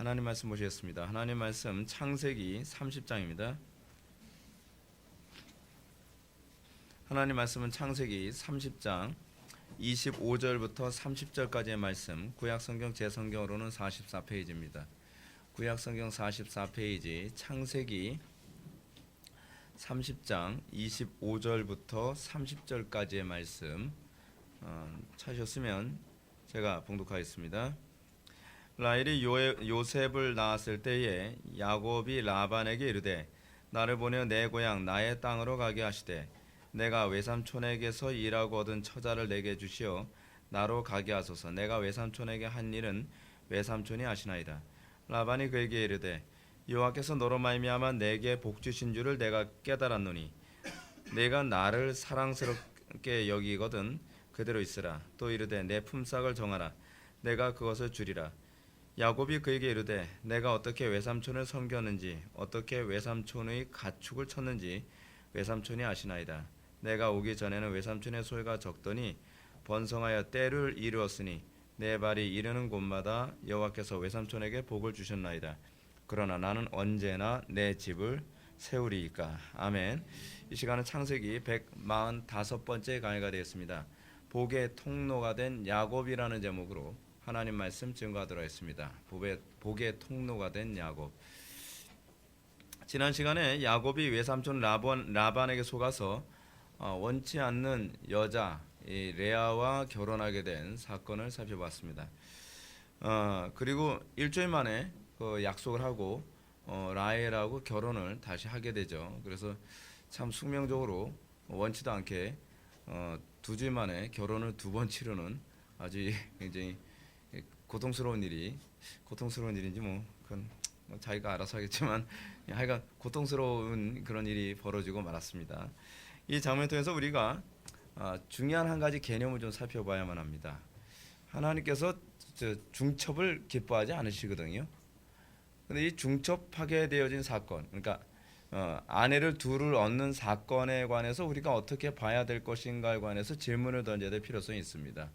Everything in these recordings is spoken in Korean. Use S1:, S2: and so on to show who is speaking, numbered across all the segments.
S1: 하나님 말씀 보시겠습니다. 하나님 말씀 창세기 30장입니다. 하나님 말씀은 창세기 30장 25절부터 30절까지의 말씀, 구약성경 제 성경으로는 44페이지입니다. 구약성경 44페이지 창세기 30장 25절부터 30절까지의 말씀 찾으셨으면 제가 봉독하겠습니다. 라헬이 요셉을 낳았을 때에 야곱이 라반에게 이르되 나를 보내어 내 고향 나의 땅으로 가게 하시되 내가 외삼촌에게서 일하고 얻은 처자를 내게 주시어 나로 가게 하소서. 내가 외삼촌에게 한 일은 외삼촌이 아시나이다. 라반이 그에게 이르되 여호와께서 너로 말미암아 내게 복 주신 줄을 내가 깨달았노니 내가 나를 사랑스럽게 여기거든 그대로 있으라. 또 이르되 내 품삯을 정하라. 내가 그것을 주리라. 야곱이 그에게 이르되 내가 어떻게 외삼촌을 섬겼는지 어떻게 외삼촌의 가축을 쳤는지 외삼촌이 아시나이다. 내가 오기 전에는 외삼촌의 소유가 적더니 번성하여 때를 이루었으니 내 발이 이르는 곳마다 여호와께서 외삼촌에게 복을 주셨나이다. 그러나 나는 언제나 내 집을 세우리이까. 아멘. 이 시간은 창세기 145번째 강의가 되겠습니다. 복의 통로가 된 야곱이라는 제목으로 하나님 말씀 증거하도록 하겠습니다. 복의 통로가 된 야곱. 지난 시간에 야곱이 외삼촌 라반에게 속아서 원치 않는 여자 레아와 결혼하게 된 사건을 살펴봤습니다. 그리고 일주일 만에 그 약속을 하고 라헬하고 결혼을 다시 하게 되죠. 그래서 참 숙명적으로 원치도 않게 두 주일 만에 결혼을 두 번 치르는 아주 굉장히 고통스러운 일인지 그건 자기가 알아서 하겠지만 하여간 고통스러운 그런 일이 벌어지고 말았습니다. 이 장면을 통해서 우리가 중요한 한 가지 개념을 좀 살펴봐야만 합니다. 하나님께서 중첩을 기뻐하지 않으시거든요. 근데 이 중첩하게 되어진 사건, 그러니까 아내를 둘을 얻는 사건에 관해서 우리가 어떻게 봐야 될 것인가에 관해서 질문을 던져야 될 필요성이 있습니다.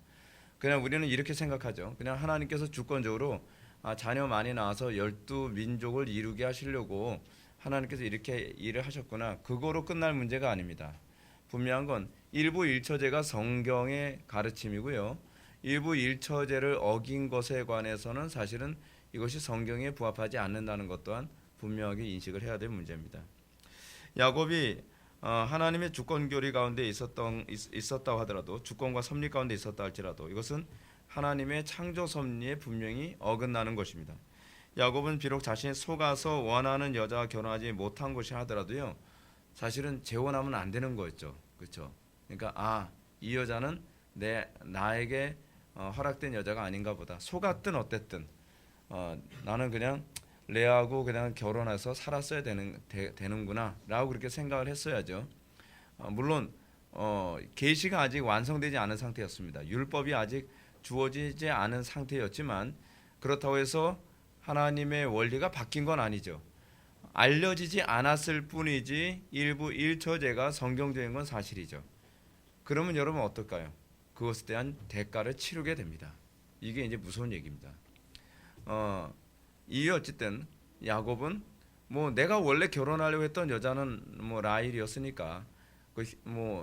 S1: 그냥 우리는 이렇게 생각하죠. 그냥 하나님께서 주권적으로 자녀 많이 낳아서 12민족을 이루게 하시려고 하나님께서 이렇게 일을 하셨구나. 그거로 끝날 문제가 아닙니다. 분명한 건 일부 일처제가 성경의 가르침이고요. 일부 일처제를 어긴 것에 관해서는 사실은 이것이 성경에 부합하지 않는다는 것 또한 분명하게 인식을 해야 될 문제입니다. 야곱이 하나님의 주권 교리 가운데 있었다고 하더라도, 주권과 섭리 가운데 있었다 할지라도 이것은 하나님의 창조 섭리에 분명히 어긋나는 것입니다. 야곱은 비록 자신이 속아서 원하는 여자와 결혼하지 못한 것이 하더라도요, 사실은 재혼하면 안 되는 거였죠. 그렇죠? 그러니까 이 여자는 나에게 허락된 여자가 아닌가 보다. 속았든 어땠든 나는 그냥 레아하고 그냥 결혼해서 살았어야 되는구나 라고 그렇게 생각을 했어야죠. 물론 계시가 아직 완성되지 않은 상태였습니다. 율법이 아직 주어지지 않은 상태였지만 그렇다고 해서 하나님의 원리가 바뀐 건 아니죠. 알려지지 않았을 뿐이지 일부 일처제가 성경적인 건 사실이죠. 그러면 여러분 어떨까요? 그것에 대한 대가를 치르게 됩니다. 이게 이제 무서운 얘기입니다. 이 어쨌든 야곱은 내가 원래 결혼하려고 했던 여자는 라헬이었으니까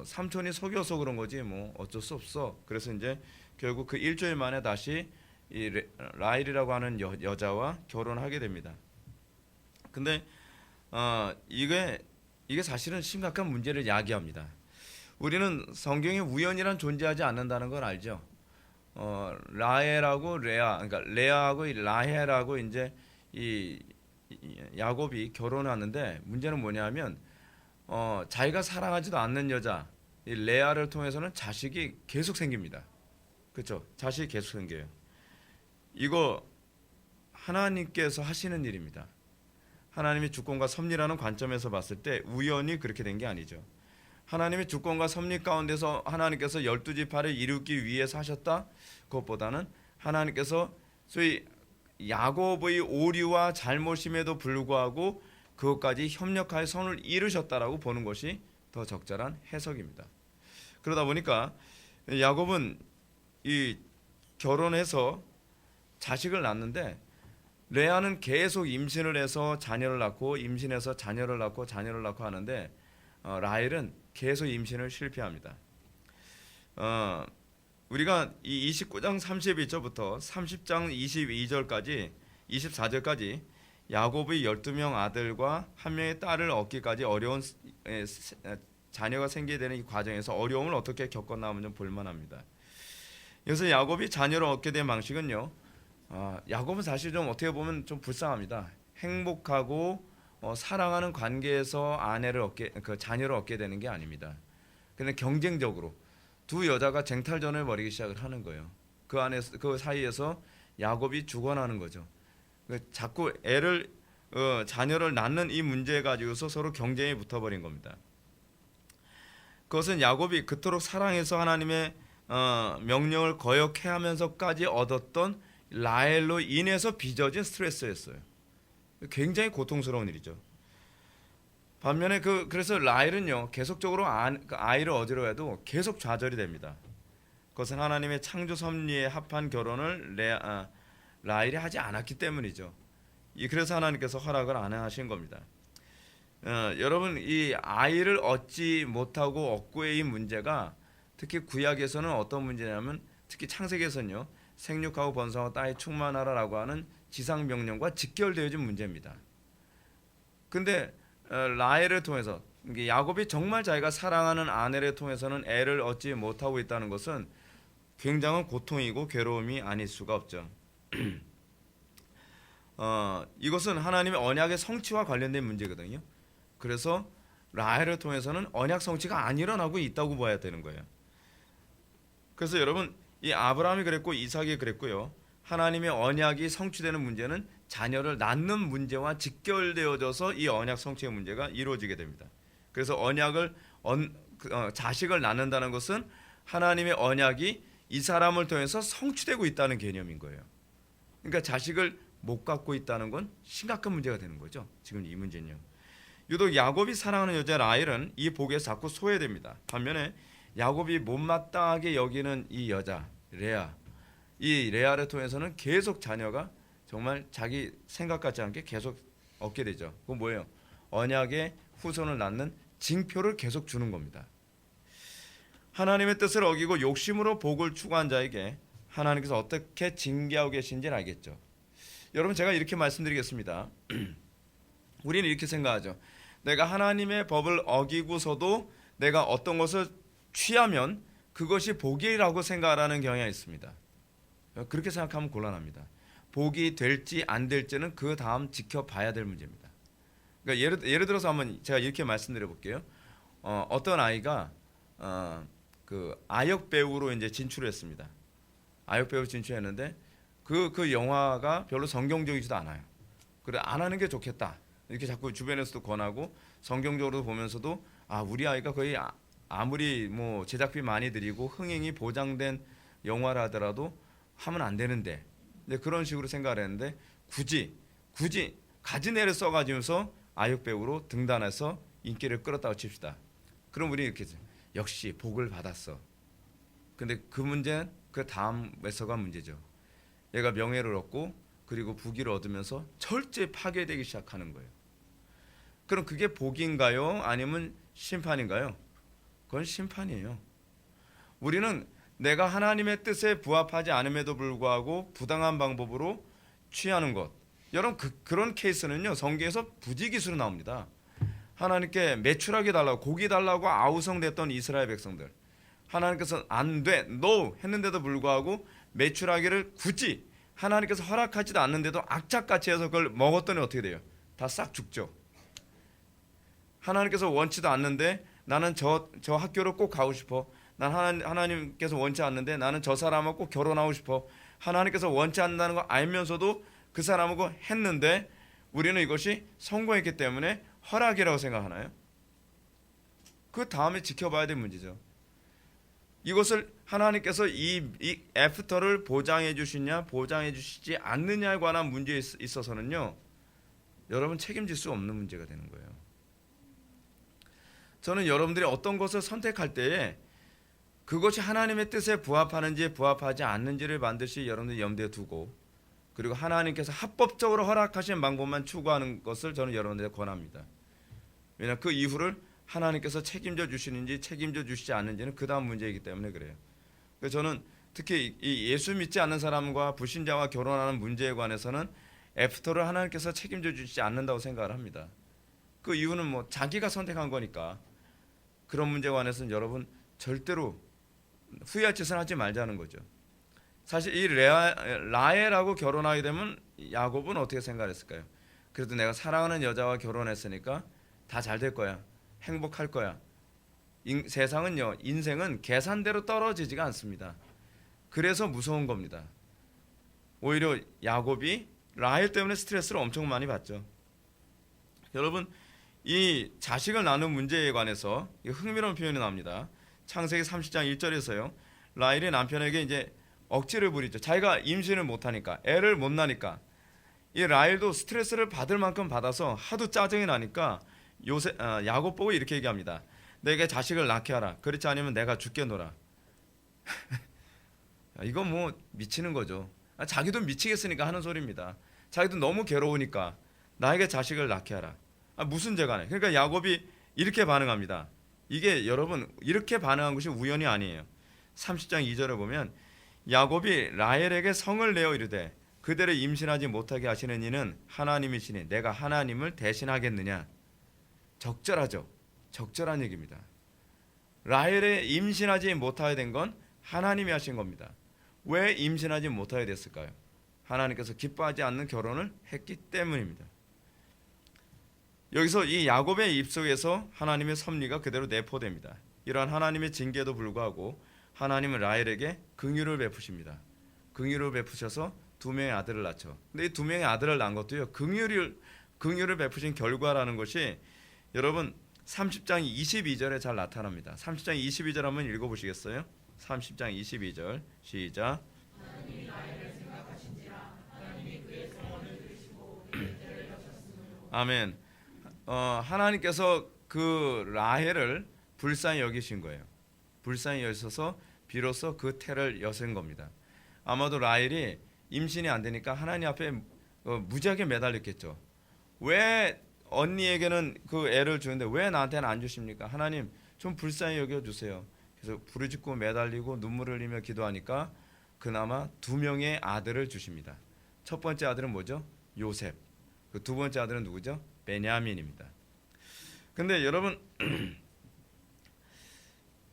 S1: 삼촌이 속여서 그런 거지 어쩔 수 없어. 그래서 이제 결국 그 일주일 만에 다시 이 라헬이라고 하는 여자와 결혼하게 됩니다. 근데 이게 사실은 심각한 문제를 야기합니다. 우리는 성경에 우연이란 존재하지 않는다는 걸 알죠. 라헬하고 그러니까 레아하고 라헬하고 이제 이 야곱이 결혼하는데 문제는 뭐냐면 자기가 사랑하지도 않는 여자 이 레아를 통해서는 자식이 계속 생깁니다. 그렇죠? 자식이 계속 생겨요. 이거 하나님께서 하시는 일입니다. 하나님의 주권과 섭리라는 관점에서 봤을 때 우연히 그렇게 된 게 아니죠. 하나님의 주권과 섭리 가운데서 하나님께서 12지파를 이루기 위해서 하셨다? 그것보다는 하나님께서 소위 야곱의 오류와 잘못임에도 불구하고 그것까지 협력하여 선을 이루셨다라고 보는 것이 더 적절한 해석입니다. 그러다 보니까 야곱은 이 결혼해서 자식을 낳는데 레아는 계속 임신을 해서 자녀를 낳고 임신해서 자녀를 낳고 자녀를 낳고 하는데 라헬은 계속 임신을 실패합니다. 우리가 이 29장 32절부터 30장 22절까지 24절까지 야곱의 12명 아들과 한 명의 딸을 얻기까지 어려운 자녀가 생기게 되는 이 과정에서 어려움을 어떻게 겪었나 하면 좀 볼만합니다. 여기서 야곱이 자녀를 얻게 된 방식은요, 야곱은 사실 좀 어떻게 보면 좀 불쌍합니다. 행복하고 사랑하는 관계에서 자녀를 얻게 되는 게 아닙니다. 근데 경쟁적으로 두 여자가 쟁탈전을 벌이기 시작을 하는 거예요. 그 사이에서 야곱이 죽어나는 거죠. 자꾸 자녀를 낳는 이 문제 가지고서 서로 경쟁이 붙어버린 겁니다. 그것은 야곱이 그토록 사랑해서 하나님의 명령을 거역해하면서까지 얻었던 라헬로 인해서 빚어진 스트레스였어요. 굉장히 고통스러운 일이죠. 반면에 그래서 라헬은요, 계속적으로 아이를 얻으려 해도 계속 좌절이 됩니다. 그것은 하나님의 창조 섭리에 합한 결혼을 라헬이 하지 않았기 때문이죠. 그래서 하나님께서 허락을 안 하신 겁니다. 여러분, 이 아이를 얻지 못하고 얻고의 이 문제가 특히 구약에서는 어떤 문제냐면, 특히 창세기에서는요, 생육하고 번성하고 땅에 충만하라라고 하는 지상 명령과 직결되어진 문제입니다. 근데 라헬을 통해서 야곱이 정말 자기가 사랑하는 아내를 통해서는 애를 얻지 못하고 있다는 것은 굉장한 고통이고 괴로움이 아닐 수가 없죠. 이것은 하나님의 언약의 성취와 관련된 문제거든요. 그래서 라헬을 통해서는 언약 성취가 안 일어나고 있다고 봐야 되는 거예요. 그래서 여러분, 이 아브라함이 그랬고 이삭이 그랬고요. 하나님의 언약이 성취되는 문제는 자녀를 낳는 문제와 직결되어져서 이 언약 성취의 문제가 이루어지게 됩니다. 그래서 자식을 낳는다는 것은 하나님의 언약이 이 사람을 통해서 성취되고 있다는 개념인 거예요. 그러니까 자식을 못 갖고 있다는 건 심각한 문제가 되는 거죠. 지금 이 문제는요. 유독 야곱이 사랑하는 여자 라헬은 이 복에서 자꾸 소외됩니다. 반면에 야곱이 못마땅하게 여기는 이 여자 이 레아를 통해서는 계속 자녀가 정말 자기 생각 같지 않게 계속 얻게 되죠. 그건 뭐예요? 언약의 후손을 낳는 징표를 계속 주는 겁니다. 하나님의 뜻을 어기고 욕심으로 복을 추구한 자에게 하나님께서 어떻게 징계하고 계신지를 알겠죠. 여러분, 제가 이렇게 말씀드리겠습니다. 우리는 이렇게 생각하죠. 내가 하나님의 법을 어기고서도 내가 어떤 것을 취하면 그것이 복이라고 생각하는 경향이 있습니다. 그렇게 생각하면 곤란합니다. 복이 될지 안 될지는 그 다음 지켜봐야 될 문제입니다. 그러니까 예를 들어서 한번 제가 이렇게 말씀드려 볼게요. 어떤 아이가 그 아역 배우로 이제 진출했습니다. 아역 배우 진출했는데 그 영화가 별로 성경적이지도 않아요. 그래, 안 하는 게 좋겠다. 이렇게 자꾸 주변에서도 권하고 성경적으로 보면서도 우리 아이가 거의 아무리 뭐 제작비 많이 들이고 흥행이 보장된 영화라 하더라도 하면 안 되는데, 그런 식으로 생각을 했는데 굳이 가진 애를 써가지고서 아역 배우로 등단해서 인기를 끌었다고 칩시다. 그럼 우리 이렇게 역시 복을 받았어. 근데 그 문제는 그 다음에서가 문제죠. 얘가 명예를 얻고 그리고 부귀를 얻으면서 철저히 파괴되기 시작하는 거예요. 그럼 그게 복인가요? 아니면 심판인가요? 그건 심판이에요. 우리는 내가 하나님의 뜻에 부합하지 않음에도 불구하고 부당한 방법으로 취하는 것. 여러분, 그런 케이스는요, 성경에서 부지기수로 나옵니다. 하나님께 매출하게 달라고, 고기 달라고 아우성됐던 이스라엘 백성들, 하나님께서 안 돼, no 했는데도 불구하고 매출하기를 굳이 하나님께서 허락하지도 않는데도 악착같이 해서 그걸 먹었더니 어떻게 돼요? 다 싹 죽죠. 하나님께서 원치도 않는데 나는 저 학교를 꼭 가고 싶어. 난 하나님께서 원치 않는데 나는 저 사람하고 꼭 결혼하고 싶어. 하나님께서 원치 않는다는 걸 알면서도 그 사람하고 했는데 우리는 이것이 성공했기 때문에 허락이라고 생각하나요? 그 다음에 지켜봐야 될 문제죠. 이것을 하나님께서 이 애프터를 보장해 주시냐 보장해 주시지 않느냐에 관한 문제에 있어서는요, 여러분 책임질 수 없는 문제가 되는 거예요. 저는 여러분들이 어떤 것을 선택할 때에 그것이 하나님의 뜻에 부합하는지 부합하지 않는지를 반드시 여러분들이 염두에 두고 그리고 하나님께서 합법적으로 허락하신 방법만 추구하는 것을 저는 여러분들에게 권합니다. 왜냐하면 그 이후를 하나님께서 책임져 주시는지 책임져 주시지 않는지는 그 다음 문제이기 때문에 그래요. 그래서 저는 특히 이 예수 믿지 않는 사람과 불신자와 결혼하는 문제에 관해서는 애프터를 하나님께서 책임져 주시지 않는다고 생각을 합니다. 그 이유는 뭐 자기가 선택한 거니까. 그런 문제에 관해서는 여러분 절대로 후회할 짓을 하지 말자는 거죠. 사실 이 라헬하고 결혼하게 되면 야곱은 어떻게 생각했을까요? 그래도 내가 사랑하는 여자와 결혼했으니까 다 잘 될 거야. 행복할 거야. 세상은요, 인생은 계산대로 떨어지지가 않습니다. 그래서 무서운 겁니다. 오히려 야곱이 라헬 때문에 스트레스를 엄청 많이 받죠. 여러분, 이 자식을 낳는 문제에 관해서 흥미로운 표현이 나옵니다. 창세기 30장 1절에서요. 라헬이 남편에게 이제 억지를 부리죠. 자기가 임신을 못하니까, 애를 못 낳으니까. 이 라헬도 스트레스를 받을 만큼 받아서 하도 짜증이 나니까 야곱 보고 이렇게 얘기합니다. 내게 자식을 낳게 하라. 그렇지 않으면 내가 죽겠노라. 이건 뭐 미치는 거죠. 자기도 미치겠으니까 하는 소리입니다. 자기도 너무 괴로우니까 나에게 자식을 낳게 하라. 무슨 죄가 네. 그러니까 야곱이 이렇게 반응합니다. 이게 여러분 이렇게 반응한 것이 우연이 아니에요. 30장 2절에 보면 야곱이 라헬에게 성을 내어 이르되 그대를 임신하지 못하게 하시는 이는 하나님이시니 내가 하나님을 대신하겠느냐. 적절하죠. 적절한 얘기입니다. 라헬에 임신하지 못하게 된 건 하나님이 하신 겁니다. 왜 임신하지 못하게 됐을까요? 하나님께서 기뻐하지 않는 결혼을 했기 때문입니다. 여기서 이 야곱의 입속에서 하나님의 섭리가 그대로 내포됩니다. 이러한 하나님의 징계에도 불구하고 하나님은 라헬에게 긍휼을 베푸십니다. 긍휼을 베푸셔서 두 명의 아들을 낳죠. 근데 이 두 명의 아들을 낳은 것도요. 긍휼을 베푸신 결과라는 것이 여러분 30장 22절에 잘 나타납니다. 30장 22절 한번 읽어보시겠어요? 30장 22절 시작. 아멘. 하나님께서 그 라헬을 불쌍히 여기신 거예요. 불쌍히 여기셔서 비로소 그 태를 여신 겁니다. 아마도 라헬이 임신이 안 되니까 하나님 앞에 무지하게 매달렸겠죠. 왜 언니에게는 그 애를 주는데 왜 나한테는 안 주십니까? 하나님 좀 불쌍히 여겨주세요. 그래서 부르짖고 매달리고 눈물을 흘리며 기도하니까 그나마 두 명의 아들을 주십니다. 첫 번째 아들은 뭐죠? 요셉. 그 두 번째 아들은 누구죠? 베냐민입니다. 근데 여러분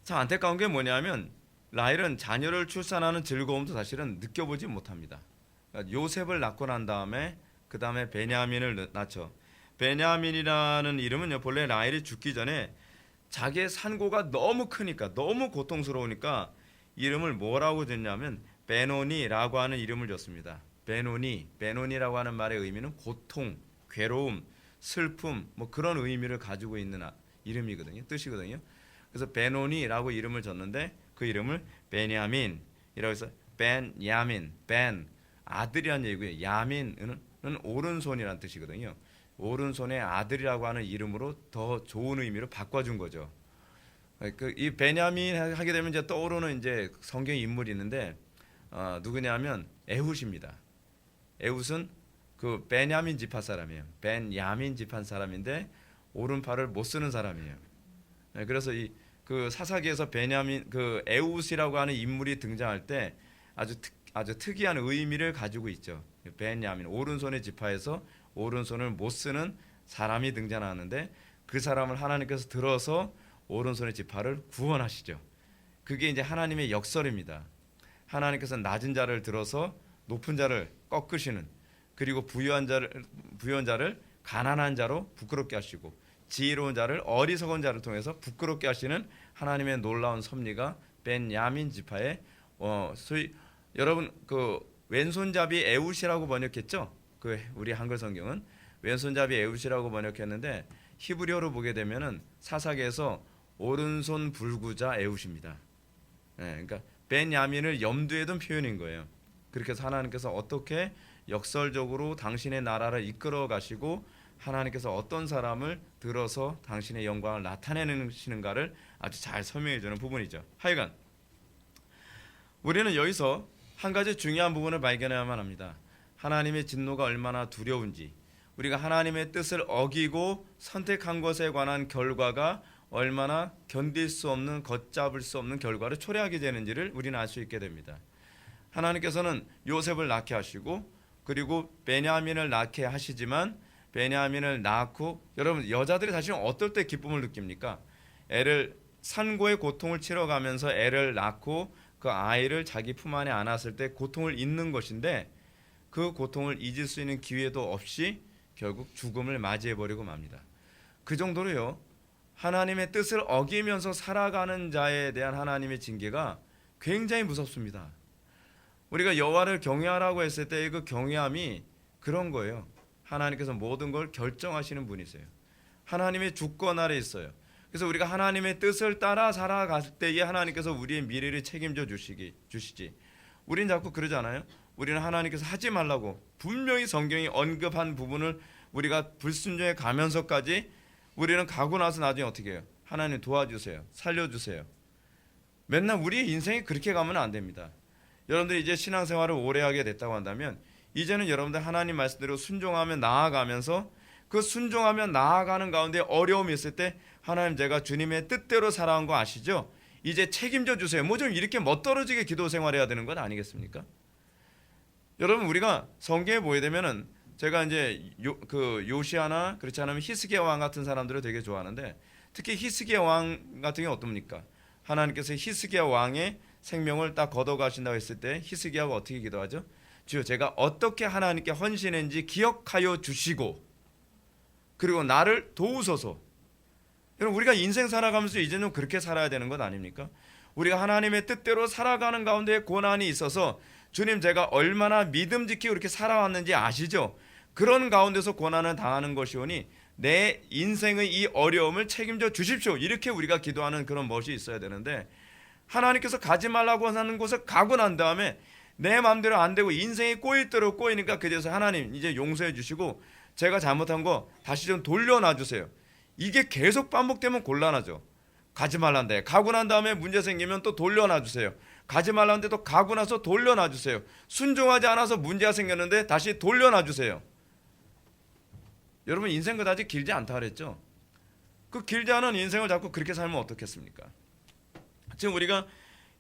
S1: 참 안타까운 게 뭐냐면 라헬은 자녀를 출산하는 즐거움도 사실은 느껴보지 못합니다. 그러니까 요셉을 낳고 난 다음에 그 다음에 베냐민을 낳죠. 베냐민이라는 이름은요 본래 라헬이 죽기 전에 자기의 산고가 너무 크니까 너무 고통스러우니까 이름을 뭐라고 줬냐면 베노니라고 하는 이름을 줬습니다. 베노니라고 하는 말의 의미는 고통, 괴로움, 슬픔 뭐 그런 의미를 가지고 있는 이름이거든요. 뜻이거든요. 그래서 베노니라고 이름을 줬는데 그 이름을 베냐민이라고 해서 벤야민, 벤 아들이란 얘기고요. 야민은 오른손이란 뜻이거든요. 오른손의 아들이라고 하는 이름으로 더 좋은 의미로 바꿔준 거죠. 이 베냐민 하게 되면 이제 떠오르는 이제 성경 인물이 있는데 누구냐면 에훗입니다. 에훗은 그 베냐민 지파 사람이에요. 벤야민 지파 사람인데 오른팔을 못 쓰는 사람이에요. 그래서 그 사사기에서 베냐민 그 에훗이라고 하는 인물이 등장할 때 아주 특이한 의미를 가지고 있죠. 베냐민 오른손의 지파에서 오른손을 못 쓰는 사람이 등장하는데 그 사람을 하나님께서 들어서 오른손의 지파를 구원하시죠. 그게 이제 하나님의 역설입니다. 하나님께서 낮은 자를 들어서 높은 자를 꺾으시는 그리고 부유한 자를 가난한 자로 부끄럽게 하시고 지혜로운 자를 어리석은 자를 통해서 부끄럽게 하시는 하나님의 놀라운 섭리가 벤야민 지파의 소위 여러분 그 왼손잡이 에훗이라고 번역했죠. 그 우리 한글 성경은 왼손잡이 에훗이라고 번역했는데 히브리어로 보게 되면은 사사기에서 오른손 불구자 에훗입니다. 그러니까 벤야민을 염두에 둔 표현인 거예요. 그렇게 해서 하나님께서 어떻게 역설적으로 당신의 나라를 이끌어 가시고 하나님께서 어떤 사람을 들어서 당신의 영광을 나타내시는가를 아주 잘 설명해 주는 부분이죠. 하여간 우리는 여기서 한 가지 중요한 부분을 발견해야만 합니다. 하나님의 진노가 얼마나 두려운지, 우리가 하나님의 뜻을 어기고 선택한 것에 관한 결과가 얼마나 견딜 수 없는, 걷잡을 수 없는 결과를 초래하게 되는지를 우리는 알 수 있게 됩니다. 하나님께서는 요셉을 낳게 하시고 그리고 베냐민을 낳게 하시지만, 베냐민을 낳고, 여러분 여자들이 사실 어떨 때 기쁨을 느낍니까? 애를, 산고의 고통을 치러가면서 애를 낳고 그 아이를 자기 품 안에 안았을 때 고통을 잊는 것인데, 그 고통을 잊을 수 있는 기회도 없이 결국 죽음을 맞이해버리고 맙니다. 그 정도로요, 하나님의 뜻을 어기면서 살아가는 자에 대한 하나님의 징계가 굉장히 무섭습니다. 우리가 여호와를 경외하라고 했을 때의 그 경외함이 그런 거예요. 하나님께서 모든 걸 결정하시는 분이세요. 하나님의 주권 아래 있어요. 그래서 우리가 하나님의 뜻을 따라 살아갈 때에 하나님께서 우리의 미래를 책임져 주시지. 우린 자꾸 그러잖아요. 우리는 하나님께서 하지 말라고 분명히 성경이 언급한 부분을 우리가 불순종해 가면서까지 우리는 가고 나서 나중에 어떻게 해요? 하나님 도와주세요, 살려주세요. 맨날 우리의 인생이 그렇게 가면 안 됩니다. 여러분들이 이제 신앙생활을 오래 하게 됐다고 한다면, 이제는 여러분들 하나님 말씀대로 순종하며 나아가면서, 그 순종하며 나아가는 가운데 어려움이 있을 때 하나님, 제가 주님의 뜻대로 살아온 거 아시죠? 이제 책임져 주세요. 뭐 좀 이렇게 멋떨어지게 기도 생활해야 되는 건 아니겠습니까? 여러분, 우리가 성경에 보게 되면은, 제가 이제 요시아나 그렇지 않으면 히스기야 왕 같은 사람들을 되게 좋아하는데, 특히 히스기야 왕 같은 게 어떻습니까? 하나님께서 히스기야 왕의 생명을 딱 걷어가신다고 했을 때 히스기야가 어떻게 기도하죠? 주여, 제가 어떻게 하나님께 헌신했는지 기억하여 주시고 그리고 나를 도우소서. 여러분, 우리가 인생 살아가면서 이제는 그렇게 살아야 되는 것 아닙니까? 우리가 하나님의 뜻대로 살아가는 가운데 고난이 있어서, 주님 제가 얼마나 믿음직히 그렇게 살아왔는지 아시죠? 그런 가운데서 고난을 당하는 것이오니 내 인생의 이 어려움을 책임져 주십시오. 이렇게 우리가 기도하는 그런 멋이 있어야 되는데, 하나님께서 가지 말라고 하는 곳을 가고 난 다음에 내 마음대로 안 되고 인생이 꼬일 대로 꼬이니까 그제서 하나님 이제 용서해 주시고 제가 잘못한 거 다시 좀 돌려놔 주세요. 이게 계속 반복되면 곤란하죠. 가지 말란데 가고 난 다음에 문제 생기면 또 돌려놔 주세요. 가지 말란데 또 가고 나서 돌려놔 주세요. 순종하지 않아서 문제가 생겼는데 다시 돌려놔 주세요. 여러분, 인생 그다지 길지 않다 그랬죠? 그 길지 않은 인생을 자꾸 그렇게 살면 어떻겠습니까? 지금 우리가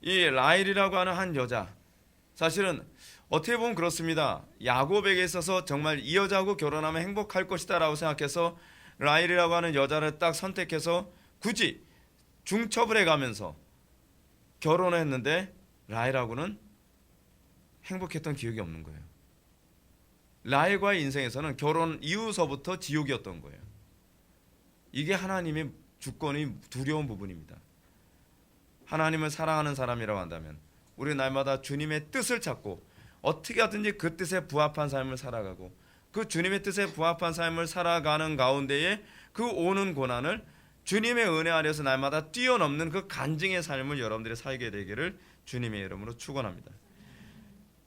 S1: 이 라헬이라고 하는 한 여자, 사실은 어떻게 보면 그렇습니다. 야곱에게 있어서 정말 이 여자하고 결혼하면 행복할 것이다 라고 생각해서 라헬이라고 하는 여자를 딱 선택해서 굳이 중첩을 해가면서 결혼을 했는데, 라헬하고는 행복했던 기억이 없는 거예요. 라헬과의 인생에서는 결혼 이후서부터 지옥이었던 거예요. 이게 하나님의 주권이 두려운 부분입니다. 하나님을 사랑하는 사람이라고 한다면 우리 날마다 주님의 뜻을 찾고 어떻게 하든지 그 뜻에 부합한 삶을 살아가고, 그 주님의 뜻에 부합한 삶을 살아가는 가운데에 그 오는 고난을 주님의 은혜 아래서 날마다 뛰어넘는 그 간증의 삶을 여러분들이 살게 되기를 주님의 이름으로 축원합니다.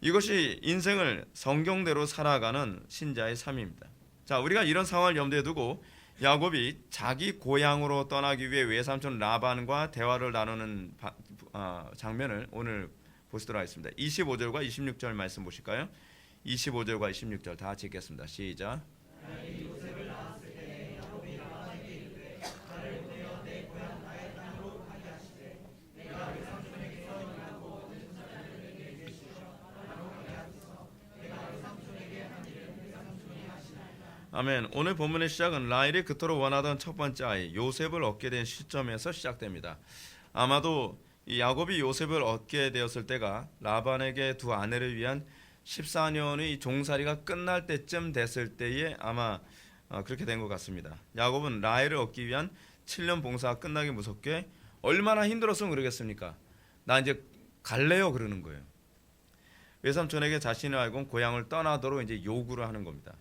S1: 이것이 인생을 성경대로 살아가는 신자의 삶입니다. 자, 우리가 이런 상황을 염두에 두고 야곱이 자기 고향으로 떠나기 위해 외삼촌 라반과 대화를 나누는 장면을 오늘 보시도록 하겠습니다. 25절과 26절 말씀 보실까요? 25절과 26절 다 같이 읽겠습니다. 시작. 아멘. 오늘 본문의 시작은 라헬이 그토록 원하던 첫 번째 아이 요셉을 얻게 된 시점에서 시작됩니다. 아마도 이 야곱이 요셉을 얻게 되었을 때가 라반에게 두 아내를 위한 14년의 종살이가 끝날 때쯤 됐을 때에 아마 그렇게 된 것 같습니다. 야곱은 라헬을 얻기 위한 7년 봉사가 끝나기 무섭게 얼마나 힘들었으면 그러겠습니까? 나 이제 갈래요 그러는 거예요. 외삼촌에게 자신을 알고 고향을 떠나도록 이제 요구를 하는 겁니다.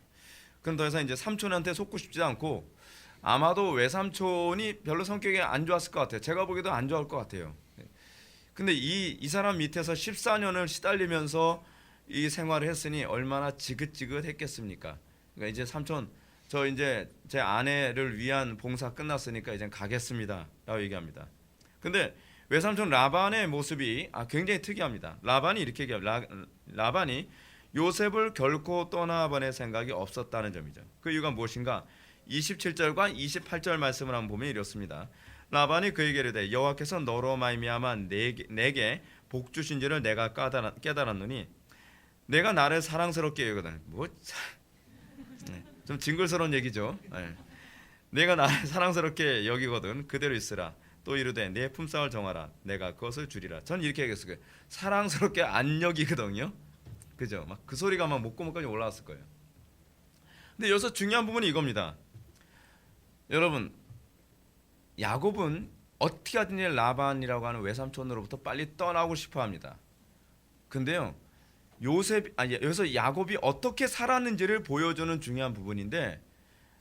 S1: 그럼 더 이상 이제 삼촌한테 속고 싶지 않고, 아마도 외삼촌이 별로 성격이 안 좋았을 것 같아요. 제가 보기에도 안 좋을 것 같아요. 근데 이 사람 밑에서 14년을 시달리면서 이 생활을 했으니 얼마나 지긋지긋했겠습니까? 그러니까 이제 삼촌, 저 이제 제 아내를 위한 봉사 끝났으니까 이제 가겠습니다 라고 얘기합니다. 근데 외삼촌 라반의 모습이 굉장히 특이합니다. 라반이 이렇게 얘기합니다. 라반이 요셉을 결코 떠나보낼 생각이 없었다는 점이죠. 그 이유가 무엇인가? 27절과 28절 말씀을 한번 보면 이렇습니다. 라반이 그에게 이르되 여호와께서 너로 말미암아 내게 복 주신지를 내가 깨달았노니 내가 나를 사랑스럽게 여기거든. 좀 징글스러운 얘기죠. 내가 나를 사랑스럽게 여기거든. 그대로 있으라. 또 이르되 내 품삯을 정하라. 내가 그것을 주리라. 전 이렇게 얘기했어요. 사랑스럽게 안 여기거든요. 그죠? 막 그 소리가 막 목구멍까지 올라왔을 거예요. 근데 여기서 중요한 부분이 이겁니다. 여러분, 야곱은 어떻게 하든지 라반이라고 하는 외삼촌으로부터 빨리 떠나고 싶어합니다. 근데요, 여기서 야곱이 어떻게 살았는지를 보여주는 중요한 부분인데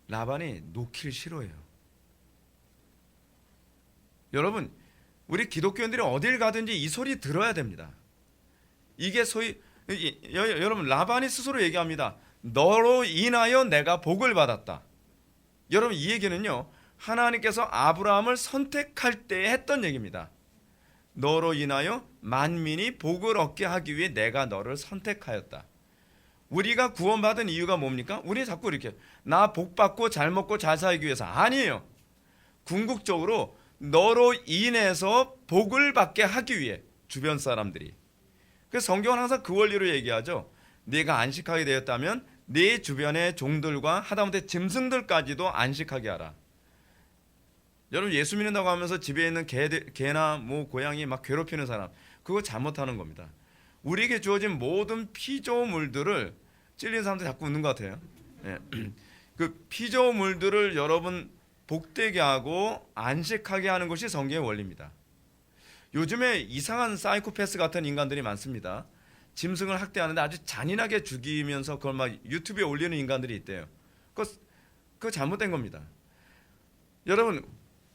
S1: 라반이 놓기를 싫어해요. 여러분, 우리 기독교인들이 어딜 가든지 이 소리 들어야 됩니다. 이게 소위 여러분, 라반이 스스로 얘기합니다. 너로 인하여 내가 복을 받았다. 여러분, 이 얘기는요, 하나님께서 아브라함을 선택할 때 했던 얘기입니다. 너로 인하여 만민이 복을 얻게 하기 위해 내가 너를 선택하였다. 우리가 구원받은 이유가 뭡니까? 우리 자꾸 이렇게 나 복 받고 잘 먹고 잘 살기 위해서. 아니에요. 궁극적으로 너로 인해서 복을 받게 하기 위해 주변 사람들이. 그래서 성경은 항상 그 원리로 얘기하죠. 네가 안식하게 되었다면 네 주변의 종들과 하다못해 짐승들까지도 안식하게 하라. 여러분, 예수 믿는다고 하면서 집에 있는 개나 고양이 막 괴롭히는 사람, 그거 잘못하는 겁니다. 우리에게 주어진 모든 피조물들을 찔린 사람들 자꾸 웃는 것 같아요. 그 피조물들을 여러분 복되게 하고 안식하게 하는 것이 성경의 원리입니다. 요즘에 이상한 사이코패스 같은 인간들이 많습니다. 짐승을 학대하는데 아주 잔인하게 죽이면서 그걸 막 유튜브에 올리는 인간들이 있대요. 그거 잘못된 겁니다. 여러분,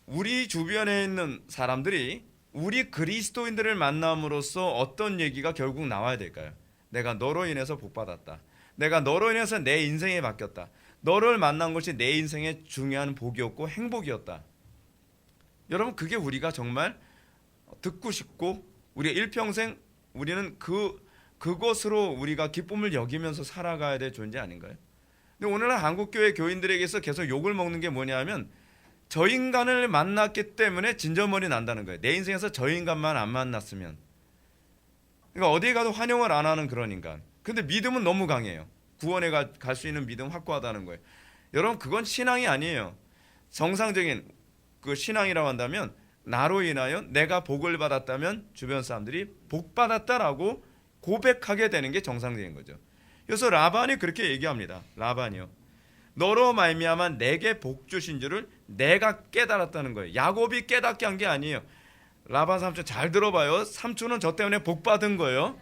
S1: 우리 주변에 있는 사람들이 우리 그리스도인들을 만남으로써 어떤 얘기가 결국 나와야 될까요? 내가 너로 인해서 복받았다. 내가 너로 인해서 내 인생이 바뀌었다. 너를 만난 것이 내 인생의 중요한 복이었고 행복이었다. 여러분, 그게 우리가 정말 듣고 싶고 우리가 일평생 우리는 그것으로 우리가 기쁨을 여기면서 살아가야 될 존재 아닌가요? 근데 오늘날 한국교회 교인들에게서 계속 욕을 먹는 게 뭐냐면 저 인간을 만났기 때문에 진절머리 난다는 거예요. 내 인생에서 저 인간만 안 만났으면. 그러니까 어디에 가도 환영을 안 하는 그런 인간. 근데 믿음은 너무 강해요. 구원에 갈 수 있는 믿음 확고하다는 거예요. 여러분, 그건 신앙이 아니에요. 정상적인 그 신앙이라고 한다면 나로 인하여 내가 복을 받았다면 주변 사람들이 복 받았다라고 고백하게 되는 게 정상적인 거죠. 그래서 라반이 그렇게 얘기합니다. 라반이요, 너로 말미암아 내게 복 주신 줄을 내가 깨달았다는 거예요. 야곱이 깨닫게 한 게 아니에요. 라반 삼촌 잘 들어봐요. 삼촌은 저 때문에 복 받은 거예요.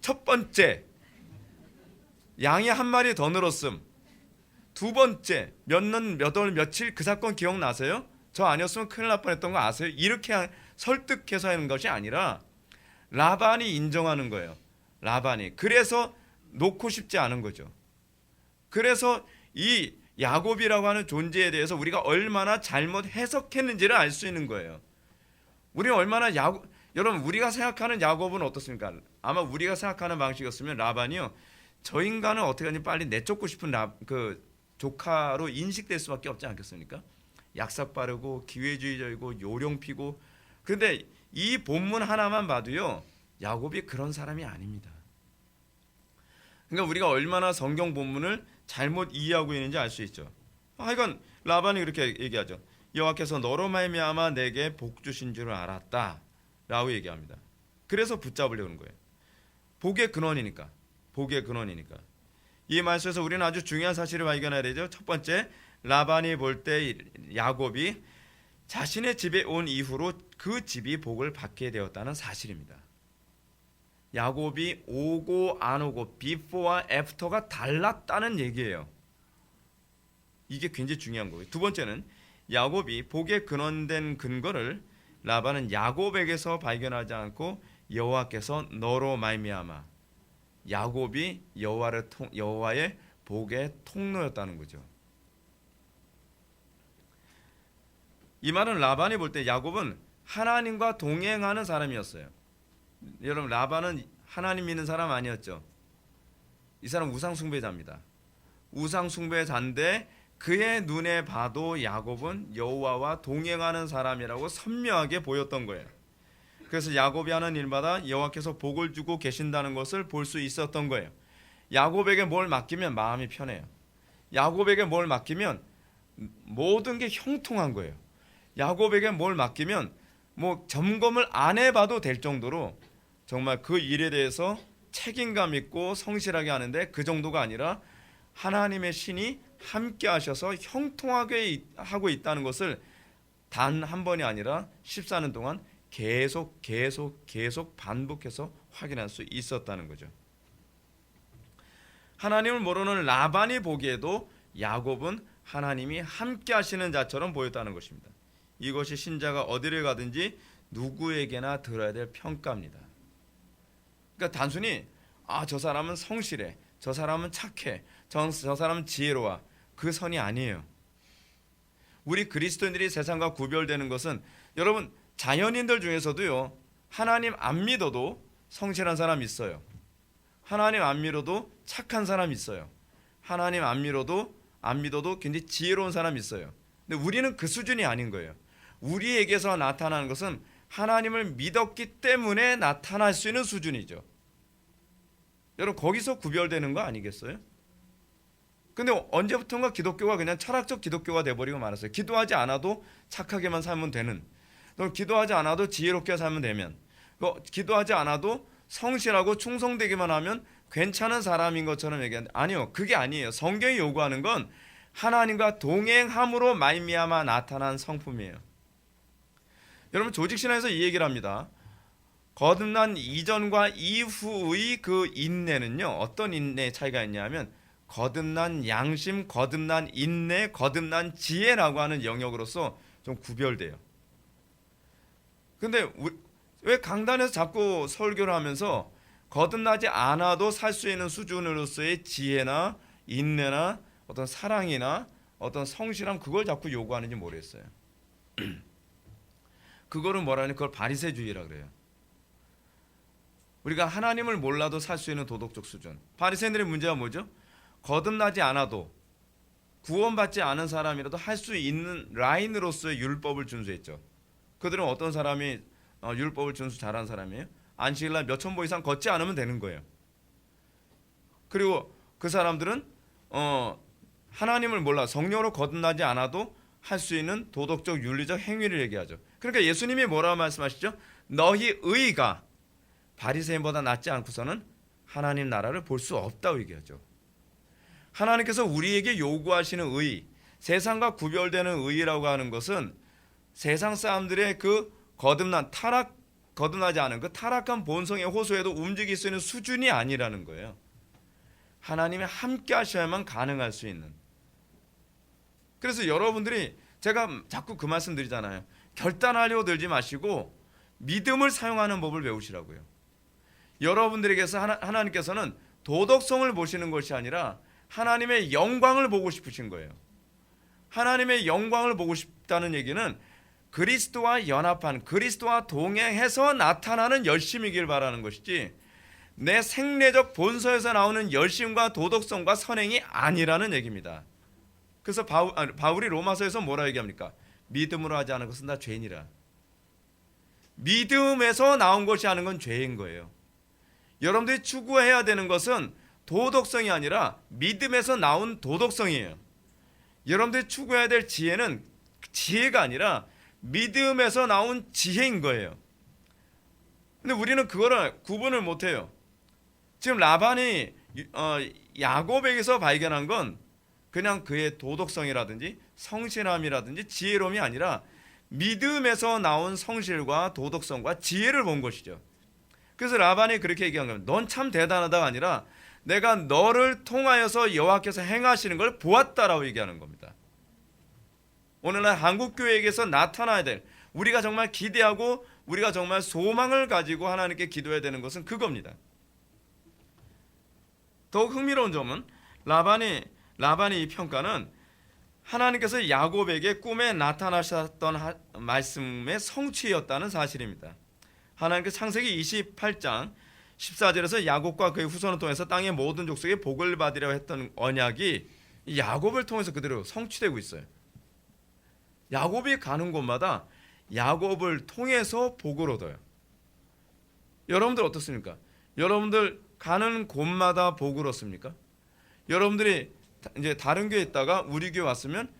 S1: 첫 번째, 양이 한 마리 더 늘었음. 두 번째, 몇 월 며칠 그 사건 기억나세요? 저 아니었으면 큰일 날 뻔했던 거 아세요? 이렇게 설득해서 하는 것이 아니라 라반이 인정하는 거예요. 라반이. 그래서 놓고 싶지 않은 거죠. 그래서 이 야곱이라고 하는 존재에 대해서 우리가 얼마나 잘못 해석했는지를 알 수 있는 거예요. 우리가 얼마나 여러분, 우리가 생각하는 야곱은 어떻습니까? 아마 우리가 생각하는 방식이었으면 라반이요, 저 인간은 어떻게 하니 빨리 내쫓고 싶은 그 조카로 인식될 수밖에 없지 않겠습니까? 약삭 빠르고 기회주의적이고 요령피고. 그런데 이 본문 하나만 봐도요, 야곱이 그런 사람이 아닙니다. 그러니까 우리가 얼마나 성경 본문을 잘못 이해하고 있는지 알 수 있죠. 하여간 라반이 그렇게 얘기하죠. 여호와께서 너로 말미암아 내게 복 주신 줄을 알았다 라고 얘기합니다. 그래서 붙잡으려고 하는 거예요. 복의 근원이니까. 복의 근원이니까. 이 말씀에서 우리는 아주 중요한 사실을 발견해야 되죠. 첫 번째, 라반이 볼 때 야곱이 자신의 집에 온 이후로 그 집이 복을 받게 되었다는 사실입니다. 야곱이 오고 안 오고 비포와 애프터가 달랐다는 얘기예요. 이게 굉장히 중요한 거예요. 두 번째는 야곱이 복에 근원된 근거를 라반은 야곱에게서 발견하지 않고 여호와께서 너로 말미암아, 야곱이 여호와의 복의 통로였다는 거죠. 이 말은 라반이 볼 때 야곱은 하나님과 동행하는 사람이었어요. 여러분, 라반은 하나님 믿는 사람 아니었죠. 이 사람 우상 숭배자입니다. 우상 숭배자인데 그의 눈에 봐도 야곱은 여호와와 동행하는 사람이라고 선명하게 보였던 거예요. 그래서 야곱이 하는 일마다 여호와께서 복을 주고 계신다는 것을 볼 수 있었던 거예요. 야곱에게 뭘 맡기면 마음이 편해요. 야곱에게 뭘 맡기면 모든 게 형통한 거예요. 야곱에게 뭘 맡기면 뭐 점검을 안 해봐도 될 정도로 정말 그 일에 대해서 책임감 있고 성실하게 하는데, 그 정도가 아니라 하나님의 신이 함께 하셔서 형통하게 하고 있다는 것을 단 한 번이 아니라 14년 동안 계속 반복해서 확인할 수 있었다는 거죠. 하나님을 모르는 라반이 보기에도 야곱은 하나님이 함께 하시는 자처럼 보였다는 것입니다. 이것이 신자가 어디를 가든지 누구에게나 들어야 될 평가입니다. 그러니까 단순히 저 사람은 성실해, 저 사람은 착해, 저 사람은 지혜로워, 그 선이 아니에요. 우리 그리스도인들이 세상과 구별되는 것은, 여러분 자연인들 중에서도요, 하나님 안 믿어도 성실한 사람 있어요. 하나님 안 믿어도 착한 사람 있어요. 하나님 안 믿어도 굉장히 지혜로운 사람 있어요. 근데 우리는 그 수준이 아닌 거예요. 우리에게서 나타나는 것은 하나님을 믿었기 때문에 나타날 수 있는 수준이죠. 여러분 거기서 구별되는 거 아니겠어요? 근데 언제부턴가 기독교가 그냥 철학적 기독교가 돼버리고 말았어요. 기도하지 않아도 착하게만 살면 되는, 또 기도하지 않아도 지혜롭게 살면 되면, 기도하지 않아도 성실하고 충성되기만 하면 괜찮은 사람인 것처럼 얘기하는데, 아니요, 그게 아니에요. 성경이 요구하는 건 하나님과 동행함으로 말미암아 나타난 성품이에요. 여러분 조직신앙에서 이 얘기를 합니다. 거듭난 이전과 이후의 그 인내는요, 어떤 인내의 차이가 있냐면 거듭난 양심, 거듭난 인내, 거듭난 지혜라고 하는 영역으로서 좀 구별돼요. 근데 왜 강단에서 자꾸 설교를 하면서 거듭나지 않아도 살 수 있는 수준으로서의 지혜나 인내나 어떤 사랑이나 어떤 성실함, 그걸 자꾸 요구하는지 모르겠어요. 그거를 뭐라 하냐, 그걸 바리새주의라 그래요. 우리가 하나님을 몰라도 살 수 있는 도덕적 수준. 바리새인들의 문제가 뭐죠? 거듭나지 않아도, 구원받지 않은 사람이라도 할 수 있는 라인으로서의 율법을 준수했죠. 그들은 어떤 사람이 율법을 준수 잘하는 사람이에요? 안식일날 몇천 보 이상 걷지 않으면 되는 거예요. 그리고 그 사람들은 하나님을 몰라 성령으로 거듭나지 않아도 할 수 있는 도덕적 윤리적 행위를 얘기하죠. 그러니까 예수님이 뭐라고 말씀하시죠? 너희 의가 바리새인보다 낫지 않고서는 하나님 나라를 볼 수 없다고 얘기하죠. 하나님께서 우리에게 요구하시는 의, 세상과 구별되는 의라고 하는 것은 세상 사람들의 그 거듭나지 않은 그 타락한 본성의 호소에도 움직일 수 있는 수준이 아니라는 거예요. 하나님이 함께 하셔야만 가능할 수 있는. 그래서 여러분들이, 제가 자꾸 그 말씀 드리잖아요. 결단하려고 들지 마시고 믿음을 사용하는 법을 배우시라고요. 여러분들에게서 하나님께서는 도덕성을 보시는 것이 아니라 하나님의 영광을 보고 싶으신 거예요. 하나님의 영광을 보고 싶다는 얘기는 그리스도와 연합한, 그리스도와 동행해서 나타나는 열심이길 바라는 것이지, 내 생내적 본성에서 나오는 열심과 도덕성과 선행이 아니라는 얘기입니다. 그래서 바울이 로마서에서 뭐라 얘기합니까? 믿음으로 하지 않은 것은 다 죄인이라. 믿음에서 나온 것이 아닌 건 죄인 거예요. 여러분들이 추구해야 되는 것은 도덕성이 아니라 믿음에서 나온 도덕성이에요. 여러분들이 추구해야 될 지혜는 지혜가 아니라 믿음에서 나온 지혜인 거예요. 근데 우리는 그거를 구분을 못해요. 지금 라반이 야곱에게서 발견한 건 그냥 그의 도덕성이라든지 성실함이라든지 지혜로움이 아니라 믿음에서 나온 성실과 도덕성과 지혜를 본 것이죠. 그래서 라반이 그렇게 얘기한 겁니다. 넌 참 대단하다가 아니라 내가 너를 통하여서 여호와께서 행하시는 걸 보았다라고 얘기하는 겁니다. 오늘날 한국교회에게서 나타나야 될, 우리가 정말 기대하고 우리가 정말 소망을 가지고 하나님께 기도해야 되는 것은 그겁니다. 더욱 흥미로운 점은 라반의 이 평가는 하나님께서 야곱에게 꿈에 나타나셨던 말씀의 성취였다는 사실입니다. 하나님께서 창세기 28장 14절에서 야곱과 그의 후손을 통해서 땅의 모든 족속에 복을 받으려 했던 언약이 이 야곱을 통해서 그대로 성취되고 있어요. 야곱이 가는 곳마다 야곱을 통해서 복을 얻어요. 여러분들 어떻습니까? 여러분들 가는 곳마다 복을 얻습니까? 여러분들이 이제 다른 교회에 있다가 우리 교회 왔으면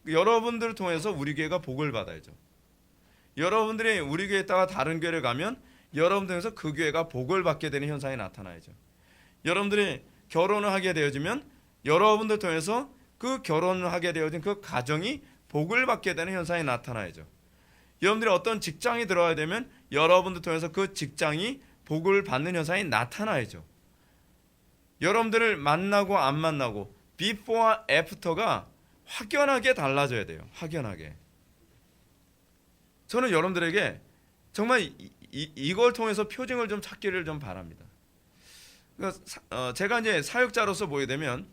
S1: 여러분들을 통해서 우리 교회가 복을 받아야죠. 여러분들이 우리 교회에 있다가 다른 교회를 가면 여러분들 통해서 그 교회가 복을 받게 되는 현상이 나타나야죠. 여러분들이 결혼을 하게 되어지면 여러분들 통해서 그 결혼을 하게 되어진 그 가정이 복을 받게 되는 현상이 나타나야죠. 여러분들이 어떤 직장에 들어가야 되면 여러분들 통해서 그 직장이 복을 받는 현상이 나타나야죠. 여러분들을 만나고 안 만나고 비포와 애프터가 확연하게 달라져야 돼요. 확연하게. 저는 여러분들에게 정말 이걸 통해서 표징을 좀 찾기를 좀 바랍니다. 그러니까 제가 이제 사역자로서 보게 되면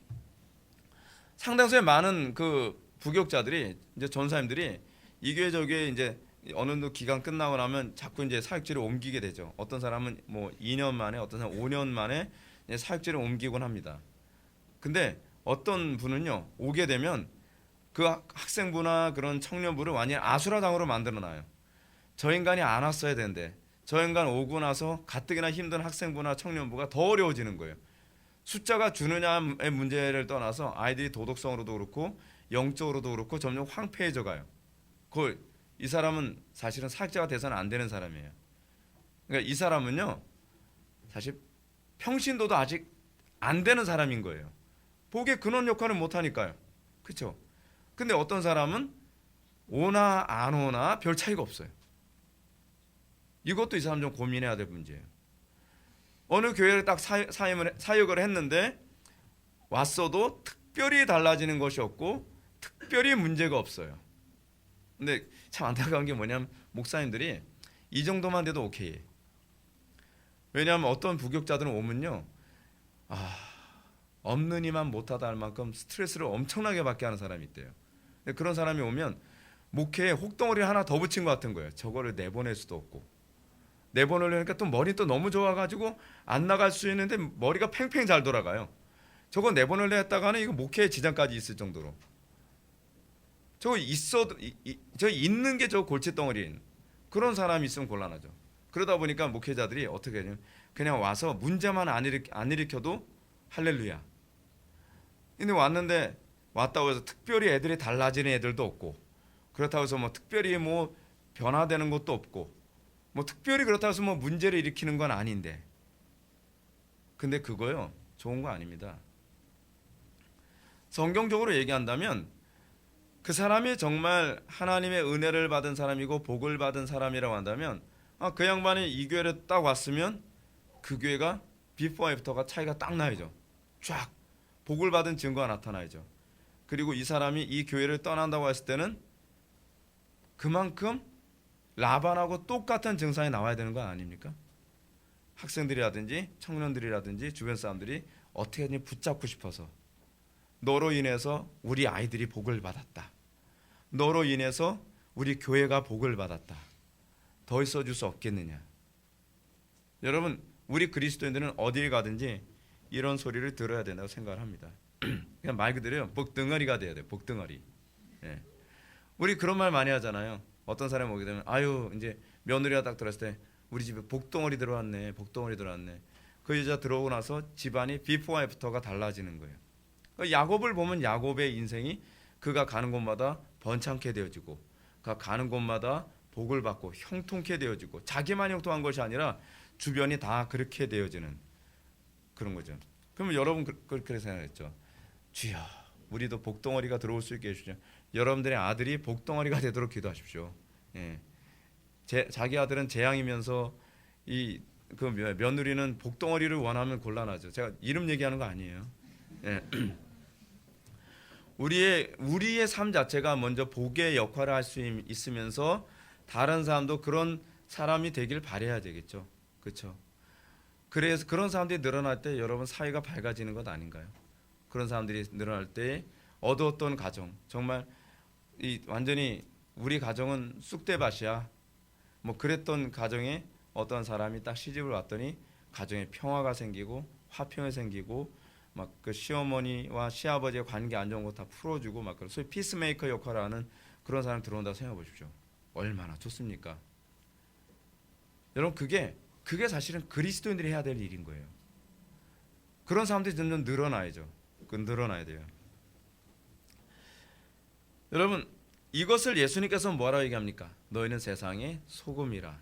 S1: 상당수의 많은 그 부교육자들이 이제 전사님들이 이 교회 저 교회 이제 어느 정도 기간 끝나고 나면 자꾸 이제 사역지를 옮기게 되죠. 어떤 사람은 뭐 2년 만에, 어떤 사람은 5년 만에 사역지를 옮기곤 합니다. 근데 어떤 분은요, 오게 되면 그 학생부나 그런 청년부를 완전히 아수라장으로 만들어놔요. 저 인간이 안 왔어야 되는데 저 인간 오고 나서 가뜩이나 힘든 학생부나 청년부가 더 어려워지는 거예요. 숫자가 주느냐의 문제를 떠나서 아이들이 도덕성으로도 그렇고 영적으로도 그렇고 점점 황폐해져 가요. 이 사람은 사실은 사역자가 돼서는 안 되는 사람이에요. 그러니까 이 사람은요, 사실 평신도도 아직 안 되는 사람인 거예요. 복의 근원 역할을 못 하니까요. 그렇죠? 근데 어떤 사람은 오나 안 오나 별 차이가 없어요. 이것도 이 사람 좀 고민해야 될 문제예요. 어느 교회를 딱 사역을 했는데 왔어도 특별히 달라지는 것이 없고 특별히 문제가 없어요. 근데 참 안타까운 게 뭐냐면 목사님들이 이 정도만 돼도 오케이. 왜냐하면 어떤 부교육자들은 오면요, 없는 이만 못하다 할 만큼 스트레스를 엄청나게 받게 하는 사람이 있대요. 근데 그런 사람이 오면 목회에 혹덩어리 하나 더 붙인 것 같은 거예요. 저거를 내보낼 수도 없고, 내보내려니까 또 머리 또 너무 좋아가지고 안 나갈 수 있는데 머리가 팽팽 잘 돌아가요. 저거 내보내려 했다가는 이거 목회에 지장까지 있을 정도로. 저거 있어도 저 있는 게 저 골칫덩어리인 그런 사람이 있으면 곤란하죠. 그러다 보니까 목회자들이 어떻게 하냐면 그냥 와서 문제만 안 일으켜도 할렐루야. 근데 왔다고 해서 특별히 애들이 달라지는 애들도 없고, 그렇다고 해서 뭐 특별히 뭐 변화되는 것도 없고, 뭐 특별히 그렇다고 해서 뭐 문제를 일으키는 건 아닌데, 근데 그거요 좋은 거 아닙니다. 성경적으로 얘기한다면 그 사람이 정말 하나님의 은혜를 받은 사람이고 복을 받은 사람이라고 한다면 그 양반이 이 교회를 딱 왔으면 그 교회가 비포 애프터가 차이가 딱 나야죠. 쫙 복을 받은 증거가 나타나야죠. 그리고 이 사람이 이 교회를 떠난다고 했을 때는 그만큼 라반하고 똑같은 증상이 나와야 되는 거 아닙니까? 학생들이라든지 청년들이라든지 주변 사람들이 어떻게든 붙잡고 싶어서, 너로 인해서 우리 아이들이 복을 받았다, 너로 인해서 우리 교회가 복을 받았다, 더 있어줄 수 없겠느냐. 여러분, 우리 그리스도인들은 어딜 가든지 이런 소리를 들어야 된다고 생각을 합니다. 그냥 말 그대로요, 복덩어리가 돼야 돼요. 복덩어리. 예. 우리 그런 말 많이 하잖아요. 어떤 사람이 오게 되면 이제 며느리가 딱 들어왔을 때 우리 집에 복덩어리 들어왔네, 복덩어리 들어왔네. 그 여자 들어오고 나서 집안이 비포와 애프터가 달라지는 거예요. 야곱을 보면 야곱의 인생이 그가 가는 곳마다 번창케 되어지고, 그가 가는 곳마다 복을 받고 형통케 되어지고, 자기만 형통한 것이 아니라 주변이 다 그렇게 되어지는 그런 거죠. 그러면 여러분 그렇게 생각했죠. 주여, 우리도 복덩어리가 들어올 수 있게 해주죠. 여러분들의 아들이 복덩어리가 되도록 기도하십시오. 예. 자기 아들은 재앙이면서 그 며느리는 복덩어리를 원하면 곤란하죠. 제가 이름 얘기하는 거 아니에요. 예. 우리의 삶 자체가 먼저 복의 역할을 할 수 있으면서 다른 사람도 그런 사람이 되길 바라야 되겠죠. 그렇죠? 그래서 그런 사람들이 늘어날 때 여러분 사회가 밝아지는 것 아닌가요? 그런 사람들이 늘어날 때 얻었던 가정, 정말 완전히 우리 가정은 쑥대밭이야, 뭐 그랬던 가정에 어떤 사람이 딱 시집을 왔더니 가정에 평화가 생기고 화평이 생기고 막 그 시어머니와 시아버지의 관계 안 좋은 거 다 풀어주고 막 그런 소위 피스메이커 역할을 하는 그런 사람 들어온다고 생각해 보십시오. 얼마나 좋습니까? 여러분 그게 사실은 그리스도인들이 해야 될 일인 거예요. 그런 사람들이 점점 늘어나야죠. 늘어나야 돼요. 여러분 이것을 예수님께서 뭐라고 얘기합니까? 너희는 세상의 소금이라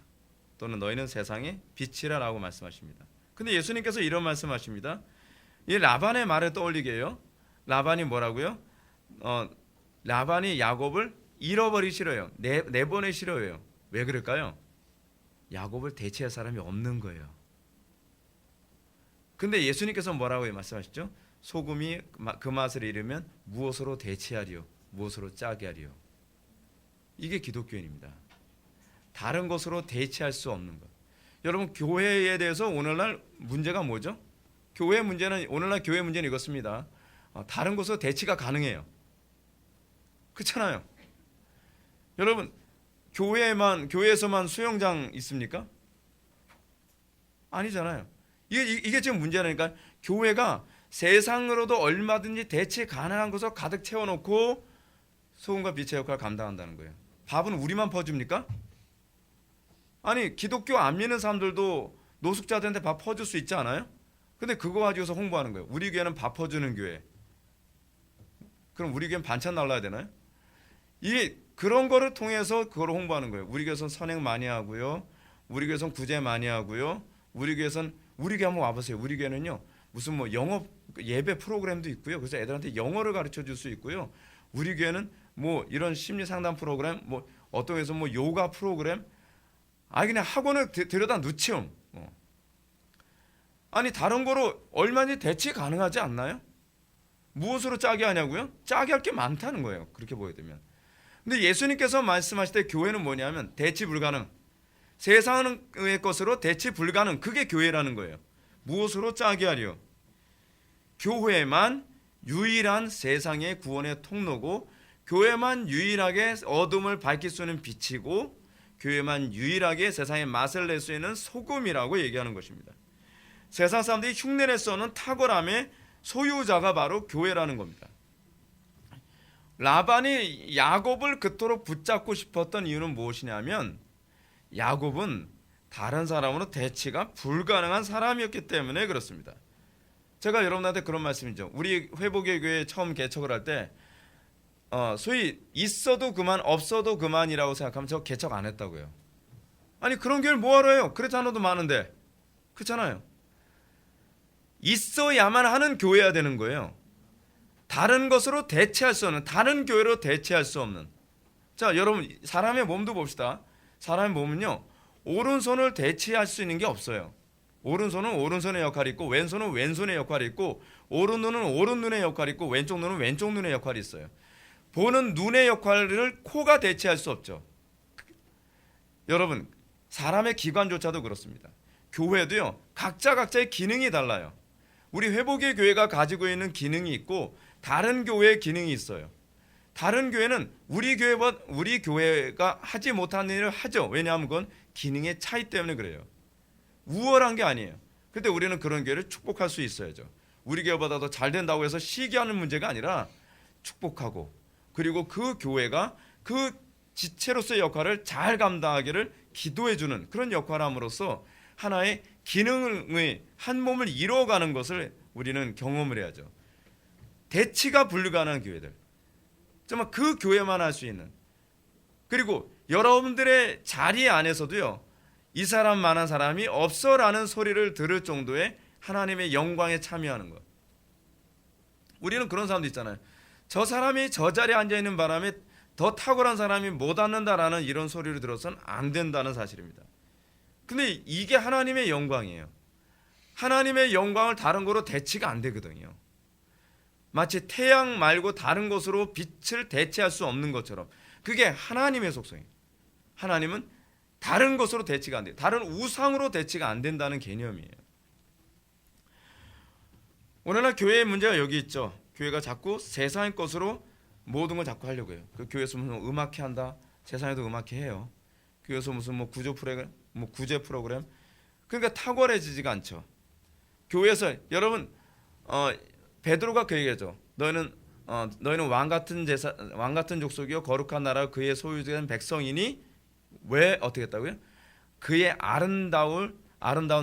S1: 또는 너희는 세상의 빛이라라고 말씀하십니다. 근데 예수님께서 이런 말씀하십니다. 이 라반의 말을 떠올리게 해요. 라반이 뭐라고요? 라반이 야곱을 잃어버리기 싫어요. 내보내기 싫어요. 왜 그럴까요? 야곱을 대체할 사람이 없는 거예요. 근데 예수님께서 뭐라고 말씀하시죠? 소금이 그 맛을 잃으면 무엇으로 대체하리요? 무엇으로 짜게 하리요? 이게 기독교인입니다. 다른 것으로 대체할 수 없는 것. 여러분 교회에 대해서 오늘날 문제가 뭐죠? 오늘날 교회 문제는 이것입니다. 다른 것으로 대치가 가능해요. 그렇잖아요. 여러분 교회에서만 수영장 있습니까? 아니잖아요. 이게 지금 문제라니까. 교회가 세상으로도 얼마든지 대체 가능한 것을 가득 채워놓고 소금과 빛의 역할을 감당한다는 거예요. 밥은 우리만 퍼줍니까? 아니 기독교 안 믿는 사람들도 노숙자들한테 밥 퍼줄 수 있지 않아요? 근데 그거 가지고서 홍보하는 거예요. 우리 교회는 밥 퍼주는 교회. 그럼 우리 교회는 반찬 날라야 되나요? 이게 그런 거를 통해서 그걸 홍보하는 거예요. 우리 교회선 선행 많이 하고요. 우리 교회선 구제 많이 하고요. 우리 교회 한번 와보세요. 우리 교회는요 무슨 뭐 영어 예배 프로그램도 있고요. 그래서 애들한테 영어를 가르쳐 줄 수 있고요. 우리 교회는 뭐 이런 심리 상담 프로그램, 뭐 어떤 회에서 뭐 요가 프로그램, 그냥 학원을 들여다 놓지요. 아니 다른 거로 얼마든지 대체 가능하지 않나요? 무엇으로 짜게 하냐고요? 짜게 할 게 많다는 거예요. 그렇게 보게 되면. 근데 예수님께서 말씀하실 때 교회는 뭐냐면 대치 불가능. 세상의 것으로 대치 불가능. 그게 교회라는 거예요. 무엇으로 짜게 하려? 교회만 유일한 세상의 구원의 통로고, 교회만 유일하게 어둠을 밝힐 수 있는 빛이고, 교회만 유일하게 세상의 맛을 낼 수 있는 소금이라고 얘기하는 것입니다. 세상 사람들이 흉내낼 수 없는 탁월함의 소유자가 바로 교회라는 겁니다. 라반이 야곱을 그토록 붙잡고 싶었던 이유는 무엇이냐면 야곱은 다른 사람으로 대치가 불가능한 사람이었기 때문에 그렇습니다. 제가 여러분한테 그런 말씀이죠. 우리 회복의 교회 처음 개척을 할 때 소위 있어도 그만 없어도 그만이라고 생각하면 저 개척 안 했다고요. 아니 그런 교회를 뭐하러 해요? 크리스찬도 많은데. 그렇잖아요. 있어야만 하는 교회여야 되는 거예요. 다른 것으로 대체할 수 없는, 다른 교회로 대체할 수 없는. 자 여러분 사람의 몸도 봅시다. 사람의 몸은요 오른손을 대체할 수 있는 게 없어요. 오른손은 오른손의 역할이 있고 왼손은 왼손의 역할이 있고 오른눈은 오른눈의 역할이 있고 왼쪽 눈은 왼쪽 눈의 역할이 있어요. 보는 눈의 역할을 코가 대체할 수 없죠. 여러분 사람의 기관조차도 그렇습니다. 교회도요 각자의 기능이 달라요. 우리 회복의 교회가 가지고 있는 기능이 있고 다른 교회의 기능이 있어요. 다른 교회는 우리 교회가 하지 못한 일을 하죠. 왜냐하면 그건 기능의 차이 때문에 그래요. 우월한 게 아니에요. 근데 우리는 그런 교회를 축복할 수 있어야죠. 우리 교회보다 더 잘 된다고 해서 시기하는 문제가 아니라 축복하고, 그리고 그 교회가 그 지체로서의 역할을 잘 감당하기를 기도해주는 그런 역할을 함으로써 하나의 기능의 한 몸을 이루어가는 것을 우리는 경험을 해야죠. 대치가 불가능한 교회들, 정말 그 교회만 할 수 있는, 그리고 여러분들의 자리 안에서도요 이 사람만한 사람이 없어라는 소리를 들을 정도의 하나님의 영광에 참여하는 것. 우리는 그런 사람도 있잖아요. 저 사람이 저 자리에 앉아있는 바람에 더 탁월한 사람이 못 앉는다라는 이런 소리를 들어서는 안 된다는 사실입니다. 근데 이게 하나님의 영광이에요. 하나님의 영광을 다른 거로 대치가 안 되거든요. 마치 태양 말고 다른 것으로 빛을 대체할 수 없는 것처럼 그게 하나님의 속성이에요. 하나님은 다른 것으로 대치가 안 돼요. 다른 우상으로 대치가 안 된다는 개념이에요. 오늘날 교회의 문제가 여기 있죠. 교회가 자꾸 세상의 것으로 모든 걸 자꾸 하려고 해요. 그 교회에서 무슨 음악회 한다. 세상에도 음악회 해요. 교회에서 무슨 구조 프로그램, 구제 프로그램. 그러니까 탁월해지지가 않죠. 교회에서 여러분 베드로가 그 얘기하죠. 너희는 왕 같은 족속이요 거룩한 나라 그의 소유된 백성이니 왜 어떻게 했다고요? 그의 아름다운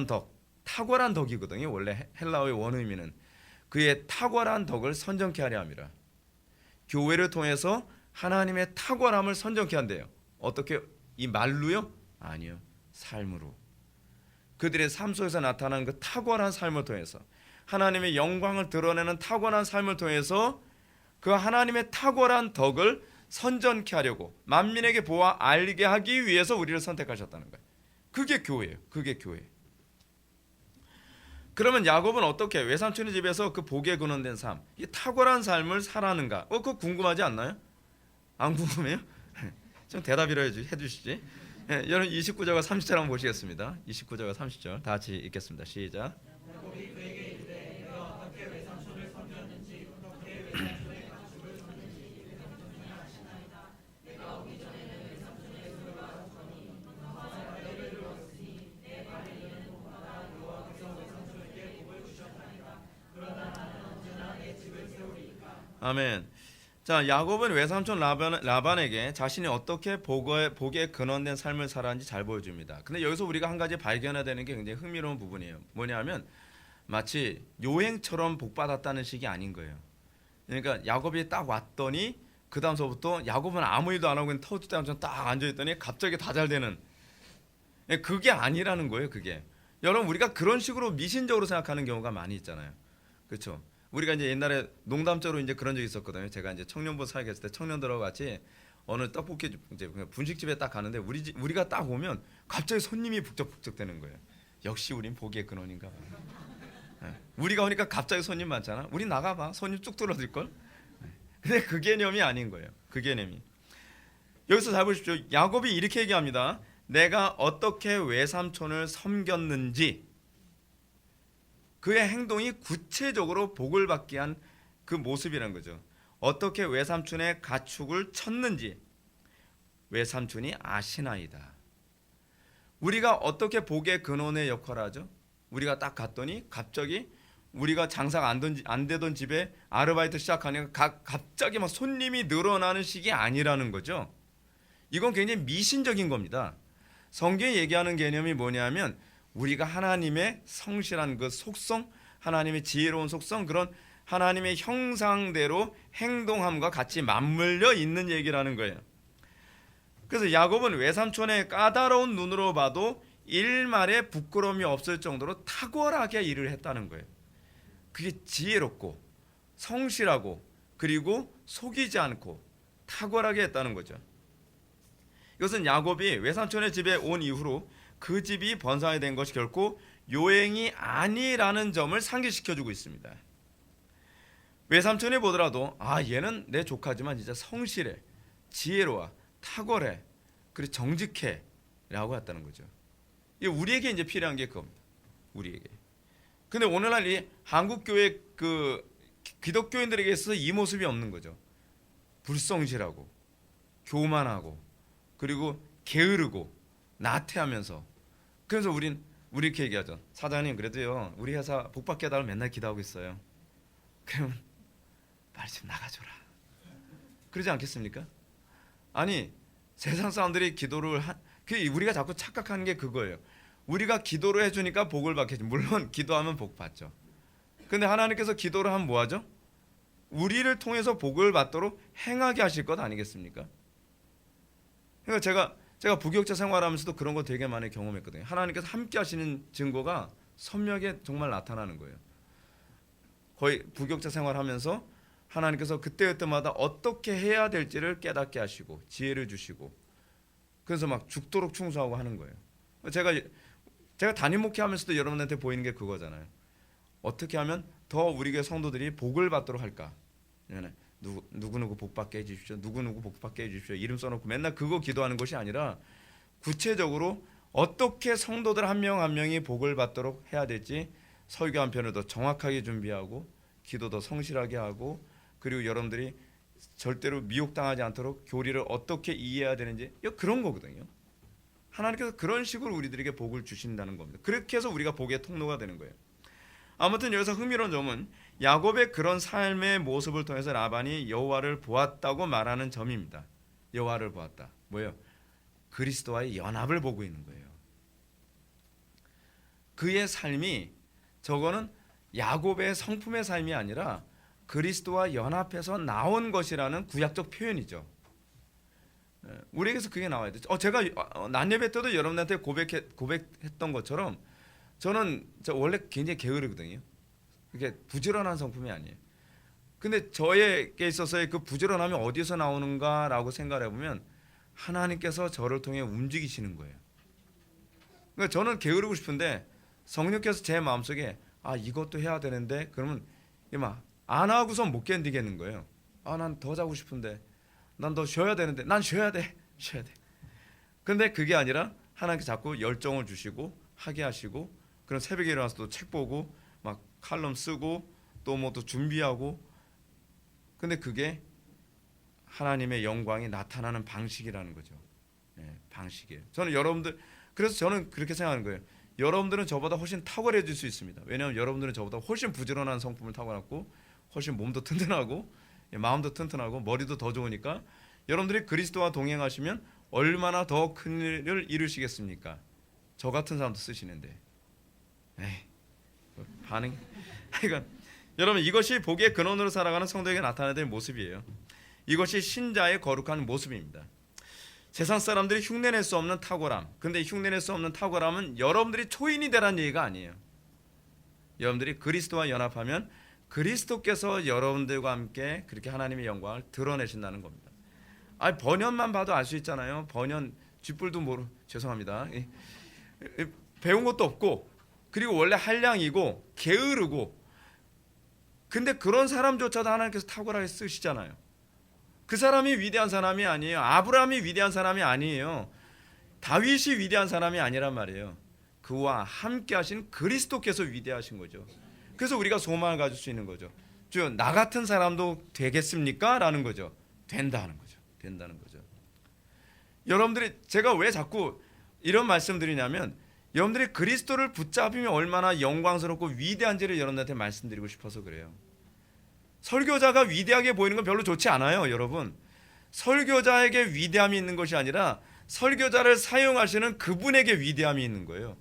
S1: 덕, 탁월한 덕이거든요. 원래 헬라어의 원의미는 그의 탁월한 덕을 선정케 하려 함이라. 교회를 통해서 하나님의 탁월함을 선정케 한대요. 어떻게? 이 말로요? 아니요. 삶으로. 그들의 삶 속에서 나타나는 그 탁월한 삶을 통해서 하나님의 영광을 드러내는 탁월한 삶을 통해서 그 하나님의 탁월한 덕을 선전케 하려고 만민에게 보아 알게 하기 위해서 우리를 선택하셨다는 거예요. 그게 교회예요. 그게 교회. 그러면 야곱은 어떻게 외삼촌의 집에서 그 복에 근원된 삶, 이 탁월한 삶을 살아는가? 그거 궁금하지 않나요? 안 궁금해요? 좀 대답이라 해주시지. 여러분 29절과 30절 한번 보시겠습니다. 29절과 30절 다 같이 읽겠습니다. 시작. 아멘. 자, 야곱은 외삼촌 라반에게 자신이 어떻게 복에 근원된 삶을 살았는지 잘 보여줍니다. 근데 여기서 우리가 한 가지 발견해야 되는 게 굉장히 흥미로운 부분이에요. 뭐냐면 마치 요행처럼 복 받았다는 식이 아닌 거예요. 그러니까 야곱이 딱 왔더니 그 다음서부터 야곱은 아무 일도 안 하고 있는 터줏대감처럼 딱 앉아있더니 갑자기 다 잘 되는, 그게 아니라는 거예요. 그게 여러분 우리가 그런 식으로 미신적으로 생각하는 경우가 많이 있잖아요. 그렇죠? 우리가 이제 옛날에 농담적으로 이제 그런 적이 있었거든요. 제가 이제 청년부 사역했을 때 청년들하고 같이 어느 떡볶이 이제 분식집에 딱 가는데 우리가 딱 오면 갑자기 손님이 북적북적 되는 거예요. 역시 우린 복의 근원인가 봐. 우리가 오니까 갑자기 손님 많잖아. 우리 나가봐. 손님 쭉 들어들 걸. 근데 그 개념이 아닌 거예요. 그 개념이. 여기서 잘 보십시오. 야곱이 이렇게 얘기합니다. 내가 어떻게 외삼촌을 섬겼는지, 그의 행동이 구체적으로 복을 받게 한 그 모습이라는 거죠. 어떻게 외삼촌의 가축을 쳤는지 외삼촌이 아시나이다. 우리가 어떻게 복의 근원의 역할을 하죠? 우리가 딱 갔더니 갑자기 우리가 장사가 안 되던 집에 아르바이트 시작하니까 갑자기 막 손님이 늘어나는 식이 아니라는 거죠. 이건 굉장히 미신적인 겁니다. 성경이 얘기하는 개념이 뭐냐면 우리가 하나님의 성실한 그 속성, 하나님의 지혜로운 속성, 그런 하나님의 형상대로 행동함과 같이 맞물려 있는 얘기라는 거예요. 그래서 야곱은 외삼촌의 까다로운 눈으로 봐도 일말에 부끄러움이 없을 정도로 탁월하게 일을 했다는 거예요. 그게 지혜롭고 성실하고 그리고 속이지 않고 탁월하게 했다는 거죠. 이것은 야곱이 외삼촌의 집에 온 이후로 그 집이 번성이 된 것이 결코 요행이 아니라는 점을 상기시켜주고 있습니다. 외삼촌이 보더라도 얘는 내 조카지만 진짜 성실해, 지혜로워, 탁월해, 그리고 정직해 라고 했다는 거죠. 우리에게 이제 필요한 게 그겁니다. 우리에게. 근데 오늘날 이 한국교회 그 기독교인들에게 있어서 이 모습이 없는 거죠. 불성실하고 교만하고 그리고 게으르고 나태하면서. 그래서 우리 이렇게 얘기하죠. 사장님 그래도요 우리 회사 복 받게 해달라고 맨날 기도하고 있어요. 그러면 빨리 좀 나가줘라. 그러지 않겠습니까? 아니 세상 사람들이 기도를 우리가 자꾸 착각하는 게 그거예요. 우리가 기도를 해주니까 복을 받겠지. 물론 기도하면 복 받죠. 근데 하나님께서 기도를 하면 뭐하죠? 우리를 통해서 복을 받도록 행하게 하실 것 아니겠습니까? 그러니까 제가 부교육자 생활하면서도 그런 거 되게 많이 경험했거든요. 하나님께서 함께 하시는 증거가 선명하게 정말 나타나는 거예요. 거의 부교육자 생활하면서 하나님께서 그때그때마다 어떻게 해야 될지를 깨닫게 하시고 지혜를 주시고 그래서 막 죽도록 충성하고 하는 거예요. 제가 담임 목회하면서도 여러분한테 보이는 게 그거잖아요. 어떻게 하면 더 우리 교회 성도들이 복을 받도록 할까? 누구누구 복 받게 해주십시오. 누구누구 복 받게 해주십시오. 이름 써놓고 맨날 그거 기도하는 것이 아니라 구체적으로 어떻게 성도들 한 명 한 명이 복을 받도록 해야 될지 설교 한 편을 더 정확하게 준비하고 기도 더 성실하게 하고 그리고 여러분들이 절대로 미혹당하지 않도록 교리를 어떻게 이해해야 되는지 그런 거거든요. 하나님께서 그런 식으로 우리들에게 복을 주신다는 겁니다. 그렇게 해서 우리가 복의 통로가 되는 거예요. 아무튼 여기서 흥미로운 점은 야곱의 그런 삶의 모습을 통해서 라반이 여호와를 보았다고 말하는 점입니다. 여호와를 보았다. 뭐예요? 그리스도와의 연합을 보고 있는 거예요. 그의 삶이, 저거는 야곱의 성품의 삶이 아니라 그리스도와 연합해서 나온 것이라는 구약적 표현이죠. 우리에게서 그게 나와야 되죠. 제가 난예배 때도 여러분한테 고백했던 것처럼 저는 원래 굉장히 게으르거든요. 그게 부지런한 성품이 아니에요. 근데 저에게 있어서의 그 부지런함이 어디서 나오는가라고 생각을 해보면 하나님께서 저를 통해 움직이시는 거예요. 그러니까 저는 게으르고 싶은데 성령께서 제 마음속에 이것도 해야 되는데, 그러면 막 안 하고선 못 견디겠는 거예요. 난 더 자고 싶은데, 난 더 쉬어야 되는데, 난 쉬어야 돼. 근데 그게 아니라 하나님께서 자꾸 열정을 주시고 하게 하시고, 그럼 새벽에 일어나서 또 책 보고 막 칼럼 쓰고 또 뭐 또 준비하고, 근데 그게 하나님의 영광이 나타나는 방식이라는 거죠. 방식이에요. 그래서 저는 그렇게 생각하는 거예요. 여러분들은 저보다 훨씬 탁월해질 수 있습니다. 왜냐하면 여러분들은 저보다 훨씬 부지런한 성품을 타고났고, 훨씬 몸도 튼튼하고 마음도 튼튼하고 머리도 더 좋으니까 여러분들이 그리스도와 동행하시면 얼마나 더 큰 일을 이루시겠습니까? 저 같은 사람도 쓰시는데. 반응. 그러니까 여러분, 이것이 복의 근원으로 살아가는 성도에게 나타나야 될 모습이에요. 이것이 신자의 거룩한 모습입니다. 세상 사람들이 흉내낼 수 없는 탁월함. 근데 흉내낼 수 없는 탁월함은 여러분들이 초인이 되라는 얘기가 아니에요. 여러분들이 그리스도와 연합하면 그리스도께서 여러분들과 함께 그렇게 하나님의 영광을 드러내신다는 겁니다. 번연만 봐도 알 수 있잖아요. 번연 쥐뿔도 죄송합니다. 배운 것도 없고, 그리고 원래 한량이고 게으르고, 근데 그런 사람조차도 하나님께서 탁월하게 쓰시잖아요. 그 사람이 위대한 사람이 아니에요. 아브라함이 위대한 사람이 아니에요. 다윗이 위대한 사람이 아니란 말이에요. 그와 함께 하신 그리스도께서 위대하신 거죠. 그래서 우리가 소망을 가질 수 있는 거죠. 주여, 나 같은 사람도 되겠습니까? 라는 거죠. 된다는 거죠. 여러분들이, 제가 왜 자꾸 이런 말씀 드리냐면, 여러분들이 그리스도를 붙잡으면 얼마나 영광스럽고 위대한지를 여러분들한테 말씀드리고 싶어서 그래요. 설교자가 위대하게 보이는 건 별로 좋지 않아요, 여러분. 설교자에게 위대함이 있는 것이 아니라 설교자를 사용하시는 그분에게 위대함이 있는 거예요.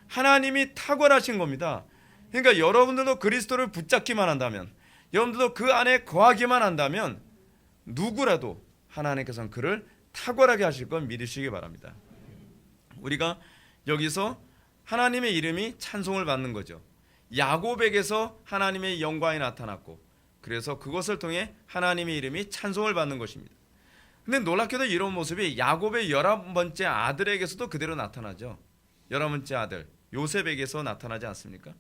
S1: 하나님이 탁월하신 겁니다. 그러니까 여러분들도 그리스도를 붙잡기만 한다면, 여러분들도 그 안에 거하기만 한다면, 누구라도 하나님께서는 그를 탁월하게 하실 건 믿으시기 바랍니다. 우리가 여기서 하나님의 이름이 찬송을 받는 거죠. 야곱에게서 하나님의 영광이 나타났고, 그래서 그것을 통해 하나님의 이름이 찬송을 받는 것입니다. 근데 놀랍게도 이런 모습이 야곱의 11번째 아들에게서도 그대로 나타나죠. 11번째 아들 요셉에게서 나타나지 않습니까?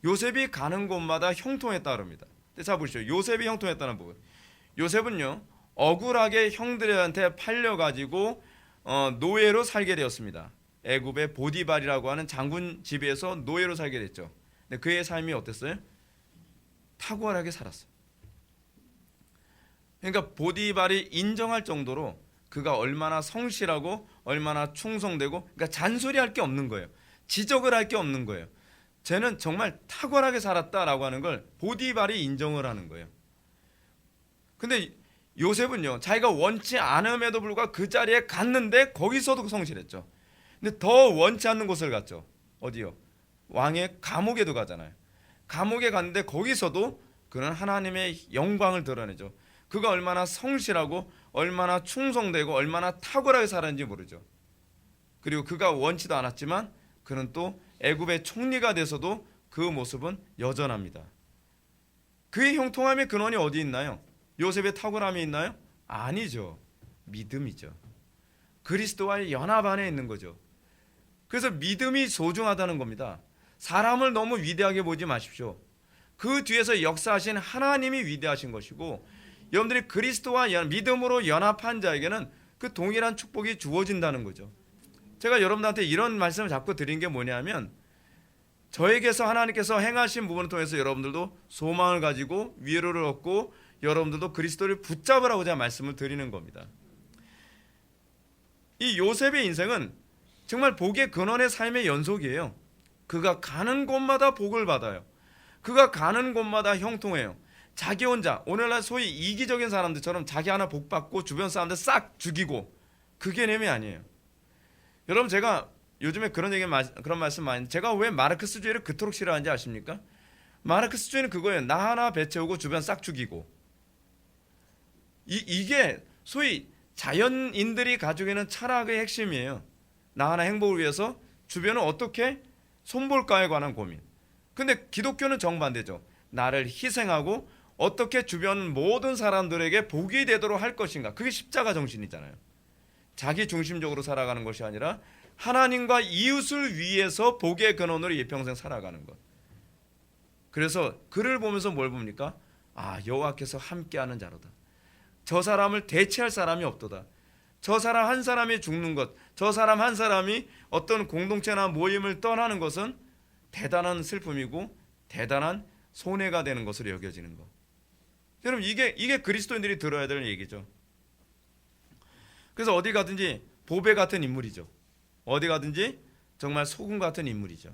S1: 요셉이 가는 곳마다 형통했다 그럽니다. 자 보시죠. 요셉이 형통했다는 부분. 요셉은요, 억울하게 형들한테 팔려가지고 노예로 살게 되었습니다. 애굽의 보디발이라고 하는 장군 집에서 노예로 살게 됐죠. 근데 그의 삶이 어땠어요? 탁월하게 살았어요. 그러니까 보디발이 인정할 정도로 그가 얼마나 성실하고 얼마나 충성되고, 그러니까 잔소리할 게 없는 거예요. 지적을 할 게 없는 거예요. 쟤는 정말 탁월하게 살았다라고 하는 걸 보디발이 인정을 하는 거예요. 근데 요셉은요, 자기가 원치 않음에도 불구하고 그 자리에 갔는데 거기서도 성실했죠. 근데 더 원치 않는 곳을 갔죠. 어디요? 왕의 감옥에도 가잖아요. 감옥에 갔는데 거기서도 그는 하나님의 영광을 드러내죠. 그가 얼마나 성실하고 얼마나 충성되고 얼마나 탁월하게 살았는지 모르죠. 그리고 그가 원치도 않았지만 그는 또 애굽의 총리가 돼서도 그 모습은 여전합니다. 그의 형통함의 근원이 어디 있나요? 요셉의 탁월함이 있나요? 아니죠. 믿음이죠. 그리스도와의 연합 안에 있는 거죠. 그래서 믿음이 소중하다는 겁니다. 사람을 너무 위대하게 보지 마십시오. 그 뒤에서 역사하신 하나님이 위대하신 것이고, 여러분들이 그리스도와 믿음으로 연합한 자에게는 그 동일한 축복이 주어진다는 거죠. 제가 여러분들한테 이런 말씀을 자꾸 드린 게 뭐냐면, 저에게서 하나님께서 행하신 부분을 통해서 여러분들도 소망을 가지고 위로를 얻고 여러분들도 그리스도를 붙잡으라고 제가 말씀을 드리는 겁니다. 이 요셉의 인생은 정말 복의 근원의 삶의 연속이에요. 그가 가는 곳마다 복을 받아요. 그가 가는 곳마다 형통해요. 자기 혼자, 오늘날 소위 이기적인 사람들처럼 자기 하나 복 받고 주변 사람들 싹 죽이고, 그 개념이 아니에요. 여러분, 제가 요즘에 그런 말씀 많이, 제가 왜 마르크스주의를 그토록 싫어하는지 아십니까? 마르크스주의는 그거예요. 나 하나 배 채우고 주변 싹 죽이고. 이게 소위 자연인들이 가지고 있는 철학의 핵심이에요. 나 하나 행복을 위해서 주변을 어떻게 손볼까에 관한 고민. 근데 기독교는 정반대죠. 나를 희생하고 어떻게 주변 모든 사람들에게 복이 되도록 할 것인가. 그게 십자가 정신이잖아요. 자기 중심적으로 살아가는 것이 아니라 하나님과 이웃을 위해서 복의 근원으로 이평생 살아가는 것. 그래서 그를 보면서 뭘 봅니까? 아, 여호와께서 함께하는 자로다. 저 사람을 대체할 사람이 없도다. 저 사람 한 사람이 죽는 것, 저 사람 한 사람이 어떤 공동체나 모임을 떠나는 것은 대단한 슬픔이고 대단한 손해가 되는 것으로 여겨지는 것. 여러분, 이게 그리스도인들이 들어야 될 얘기죠. 그래서 어디 가든지 보배 같은 인물이죠. 어디 가든지 정말 소금 같은 인물이죠.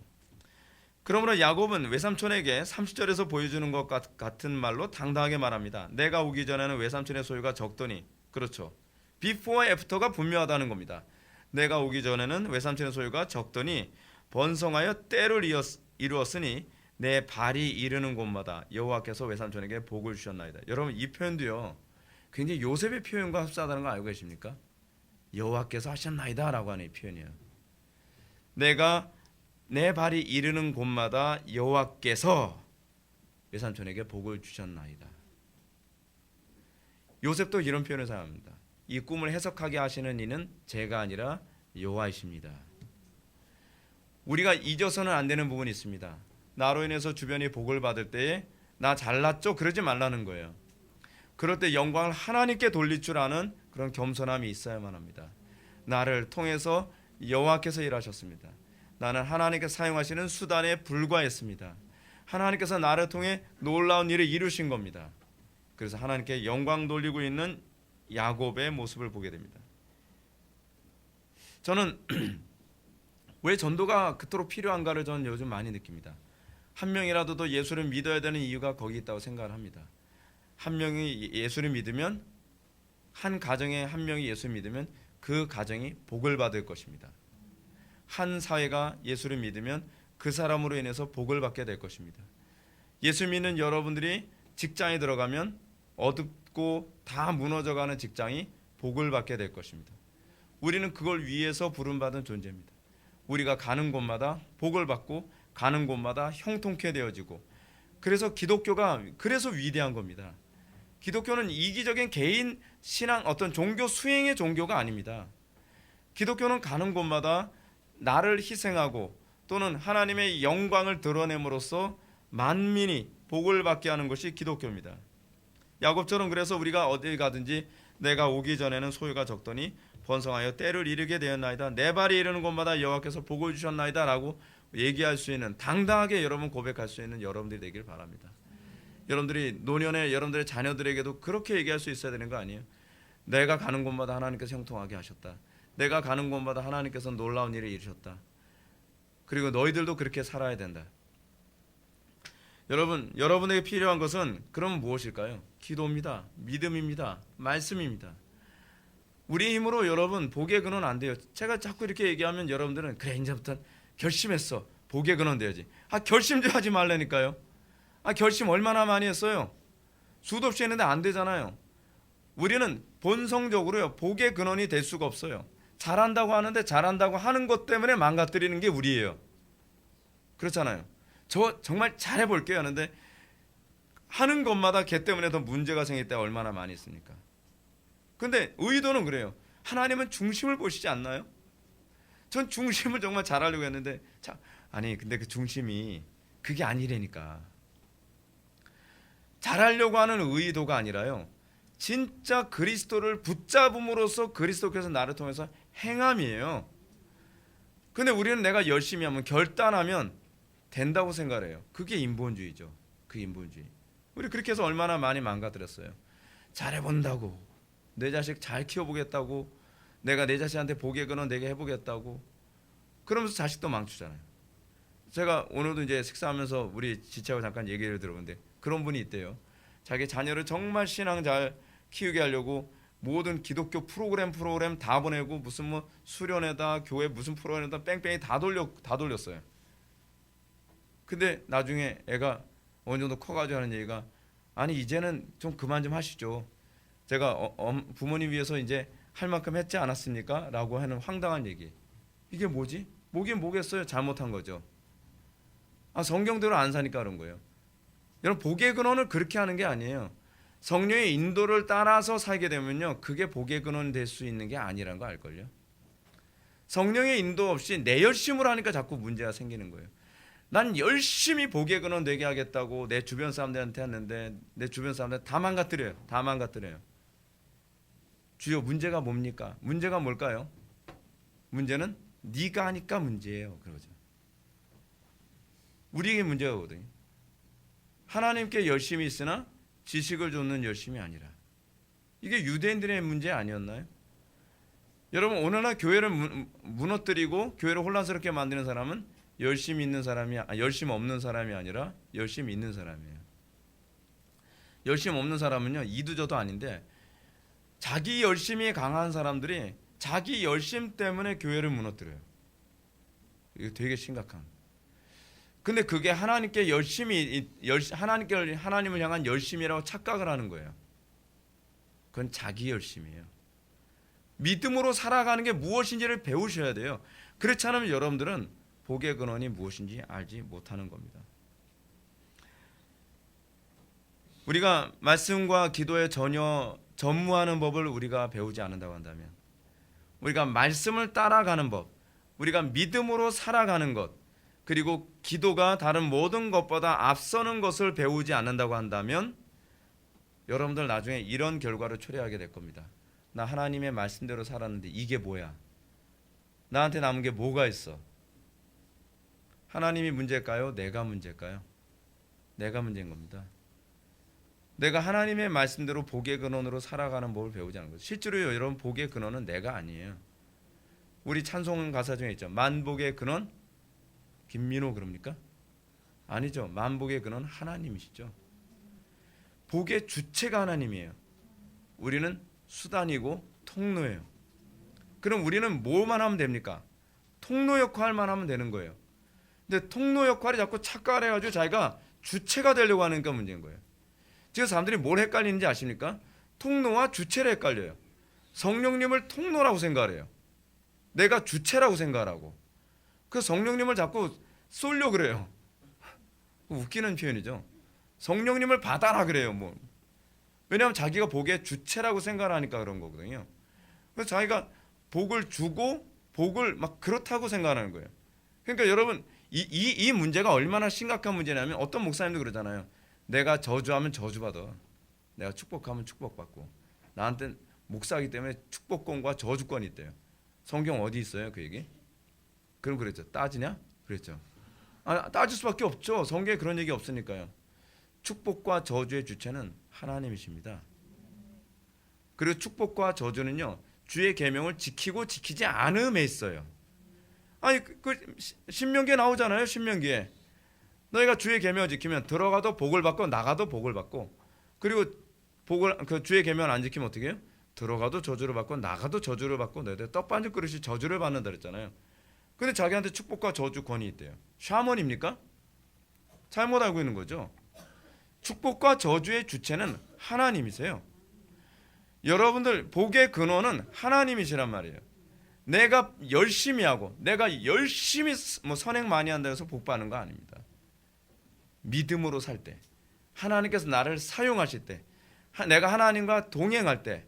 S1: 그러므로 야곱은 외삼촌에게 30절에서 보여주는 것 같은 말로 당당하게 말합니다. 내가 오기 전에는 외삼촌의 소유가 적더니, 그렇죠. 비포와 애프터가 분명하다는 겁니다. 내가 오기 전에는 외삼촌의 소유가 적더니 번성하여 때를 이루었으니 내 발이 이르는 곳마다 여호와께서 외삼촌에게 복을 주셨나이다. 여러분, 이 표현도요, 굉장히 요셉의 표현과 흡사하다는 거 알고 계십니까? 여호와께서 하셨나이다 라고 하는 이 표현이에요. 내가 내 발이 이르는 곳마다 여호와께서 외삼촌에게 복을 주셨나이다. 요셉도 이런 표현을 사용합니다. 이 꿈을 해석하게 하시는 이는 제가 아니라 여호와이십니다. 우리가 잊어서는 안 되는 부분이 있습니다. 나로 인해서 주변이 복을 받을 때에 나 잘났죠? 그러지 말라는 거예요. 그럴 때 영광을 하나님께 돌릴 줄 아는 그런 겸손함이 있어야만 합니다. 나를 통해서 여호와께서 일하셨습니다. 나는 하나님께서 사용하시는 수단에 불과했습니다. 하나님께서 나를 통해 놀라운 일을 이루신 겁니다. 그래서 하나님께 영광 돌리고 있는 야곱의 모습을 보게 됩니다. 저는 왜 전도가 그토록 필요한가를 저는 요즘 많이 느낍니다. 한 명이라도 더 예수를 믿어야 되는 이유가 거기 있다고 생각을 합니다. 한 명이 예수를 믿으면, 한 가정에 한 명이 예수를 믿으면 그 가정이 복을 받을 것입니다. 한 사회가 예수를 믿으면 그 사람으로 인해서 복을 받게 될 것입니다. 예수 믿는 여러분들이 직장에 들어가면 어둡고 다 무너져가는 직장이 복을 받게 될 것입니다. 우리는 그걸 위해서 부름받은 존재입니다. 우리가 가는 곳마다 복을 받고 가는 곳마다 형통케 되어지고, 그래서 기독교가 그래서 위대한 겁니다. 기독교는 이기적인 개인 신앙, 어떤 종교 수행의 종교가 아닙니다. 기독교는 가는 곳마다 나를 희생하고 또는 하나님의 영광을 드러냄으로써 만민이 복을 받게 하는 것이 기독교입니다. 야곱처럼 그래서 우리가 어디 가든지 내가 오기 전에는 소유가 적더니 번성하여 때를 이르게 되었나이다. 내 발이 이르는 곳마다 여호와께서 복을 주셨나이다 라고 얘기할 수 있는, 당당하게 여러분 고백할 수 있는 여러분들이 되길 바랍니다. 여러분들이 노년에 여러분들의 자녀들에게도 그렇게 얘기할 수 있어야 되는 거 아니에요? 내가 가는 곳마다 하나님께서 형통하게 하셨다. 내가 가는 곳마다 하나님께서 놀라운 일을 이루셨다. 그리고 너희들도 그렇게 살아야 된다. 여러분에게 필요한 것은 그럼 무엇일까요? 기도입니다. 믿음입니다. 말씀입니다. 우리 힘으로 여러분 복의 근원 안 돼요. 제가 자꾸 이렇게 얘기하면 여러분들은 그래 이제부터 결심했어. 복의 근원 돼야지. 결심 좀 하지 말라니까요. 결심 얼마나 많이 했어요. 수도 없이 했는데 안 되잖아요. 우리는 본성적으로요, 복의 근원이 될 수가 없어요. 잘한다고 하는데 잘한다고 하는 것 때문에 망가뜨리는 게 우리예요. 그렇잖아요. 저 정말 잘해볼게요 하는데 하는 것마다 걔 때문에 더 문제가 생길 때가 얼마나 많이 있습니까? 근데 의도는 그래요. 하나님은 중심을 보시지 않나요? 전 중심을 정말 잘하려고 했는데 근데 그 중심이 그게 아니라니까. 잘하려고 하는 의도가 아니라요, 진짜 그리스도를 붙잡음으로써 그리스도께서 나를 통해서 행함이에요. 근데 우리는 내가 열심히 하면, 결단하면 된다고 생각해요. 그게 인본주의죠. 그 인본주의. 우리 그렇게 해서 얼마나 많이 망가뜨렸어요. 잘해본다고, 내 자식 잘 키워보겠다고, 내가 내 자식한테 복의 근원 내게 해보겠다고, 그러면서 자식도 망치잖아요. 제가 오늘도 이제 식사하면서 우리 지체하고 잠깐 얘기를 들어보는데 그런 분이 있대요. 자기 자녀를 정말 신앙 잘 키우게 하려고 모든 기독교 프로그램 다 보내고 무슨 뭐 수련회다 교회 무슨 프로그램다 뺑뺑이 다 돌렸어요. 근데 나중에 애가 어느 정도 커가지고 하는 얘기가, 아니 이제는 좀 그만 좀 하시죠. 제가 부모님 위해서 이제 할 만큼 했지 않았습니까? 라고 하는 황당한 얘기. 이게 뭐지? 뭐긴 뭐겠어요. 잘못한 거죠. 성경대로 안 사니까 그런 거예요. 여러분, 복의 근원을 그렇게 하는 게 아니에요. 성령의 인도를 따라서 살게 되면요, 그게 복의 근원 될 수 있는 게 아니라는 거 알걸요. 성령의 인도 없이 내 열심으로 하니까 자꾸 문제가 생기는 거예요. 난 열심히 복의 근원 되게 하겠다고 내 주변 사람들한테 했는데 내 주변 사람들 다 망가뜨려요. 주요, 문제가 뭡니까? 문제가 뭘까요? 문제는 네가 하니까 문제예요. 그러죠. 우리에게 문제가 오거든요. 하나님께 열심히 있으나 지식을 좇는 열심이 아니라. 이게 유대인들의 문제 아니었나요? 여러분, 오늘날 교회를 무너뜨리고 교회를 혼란스럽게 만드는 사람은 열심히 있는 사람이, 열심 없는 사람이 아니라 열심히 있는 사람이에요. 열심 없는 사람은요, 이도저도 아닌데 자기 열심이 강한 사람들이 자기 열심 때문에 교회를 무너뜨려요. 이거 되게 심각한. 근데 그게 하나님께 하나님을 향한 열심이라고 착각을 하는 거예요. 그건 자기 열심이에요. 믿음으로 살아가는 게 무엇인지를 배우셔야 돼요. 그렇지 않으면 여러분들은 복의 근원이 무엇인지 알지 못하는 겁니다. 우리가 말씀과 기도에 전혀 전무하는 법을 우리가 배우지 않는다고 한다면, 우리가 말씀을 따라가는 법, 우리가 믿음으로 살아가는 것, 그리고 기도가 다른 모든 것보다 앞서는 것을 배우지 않는다고 한다면 여러분들 나중에 이런 결과를 초래하게 될 겁니다. 나 하나님의 말씀대로 살았는데 이게 뭐야? 나한테 남은 게 뭐가 있어? 하나님이 문제일까요? 내가 문제일까요? 내가 문제인 겁니다. 내가 하나님의 말씀대로 복의 근원으로 살아가는 법을 배우지 않는 거죠. 실제로 여러분, 복의 근원은 내가 아니에요. 우리 찬송 가사 중에 있죠. 만복의 근원 김민호 그럽니까? 아니죠. 만복의 근원 하나님이시죠. 복의 주체가 하나님이에요. 우리는 수단이고 통로예요. 그럼 우리는 뭐만 하면 됩니까? 통로 역할만 하면 되는 거예요. 근데 통로 역할이 자꾸 착각을 해가지고 자기가 주체가 되려고 하니까 문제인 거예요. 지금 사람들이 뭘 헷갈리는지 아십니까? 통로와 주체를 헷갈려요. 성령님을 통로라고 생각을 해요. 내가 주체라고 생각하고. 그 성령님을 자꾸 쏠려 그래요. 웃기는 표현이죠. 성령님을 받아라 그래요. 왜냐하면 자기가 복의 주체라고 생각하니까 그런 거거든요. 그래서 자기가 복을 주고 복을 막 그렇다고 생각하는 거예요. 그러니까 여러분, 이 문제가 얼마나 심각한 문제냐면, 어떤 목사님도 그러잖아요. 내가 저주하면 저주받아, 내가 축복하면 축복받고. 나한테 목사이기 때문에 축복권과 저주권이 있대요. 성경 어디 있어요 그 얘기? 그럼 그랬죠. 따지냐? 그랬죠. 따질 수밖에 없죠. 성경에 그런 얘기 없으니까요. 축복과 저주의 주체는 하나님이십니다. 그리고 축복과 저주는요, 주의 계명을 지키고 지키지 않음에 있어요. 신명기에 나오잖아요. 신명기에 너희가 주의 계명을 지키면 들어가도 복을 받고 나가도 복을 받고, 그리고 주의 계명을 안 지키면 어떻게 해요? 들어가도 저주를 받고 나가도 저주를 받고, 너희들 떡반죽 그릇이 저주를 받는다 그랬잖아요. 근데 자기한테 축복과 저주 권이 있대요. 샤먼입니까? 잘못 알고 있는 거죠. 축복과 저주의 주체는 하나님이세요. 여러분들 복의 근원은 하나님이시란 말이에요. 내가 열심히 하고 내가 열심히 선행 많이 한다 해서 복 받는 거 아닙니다. 믿음으로 살 때, 하나님께서 나를 사용하실 때, 내가 하나님과 동행할 때,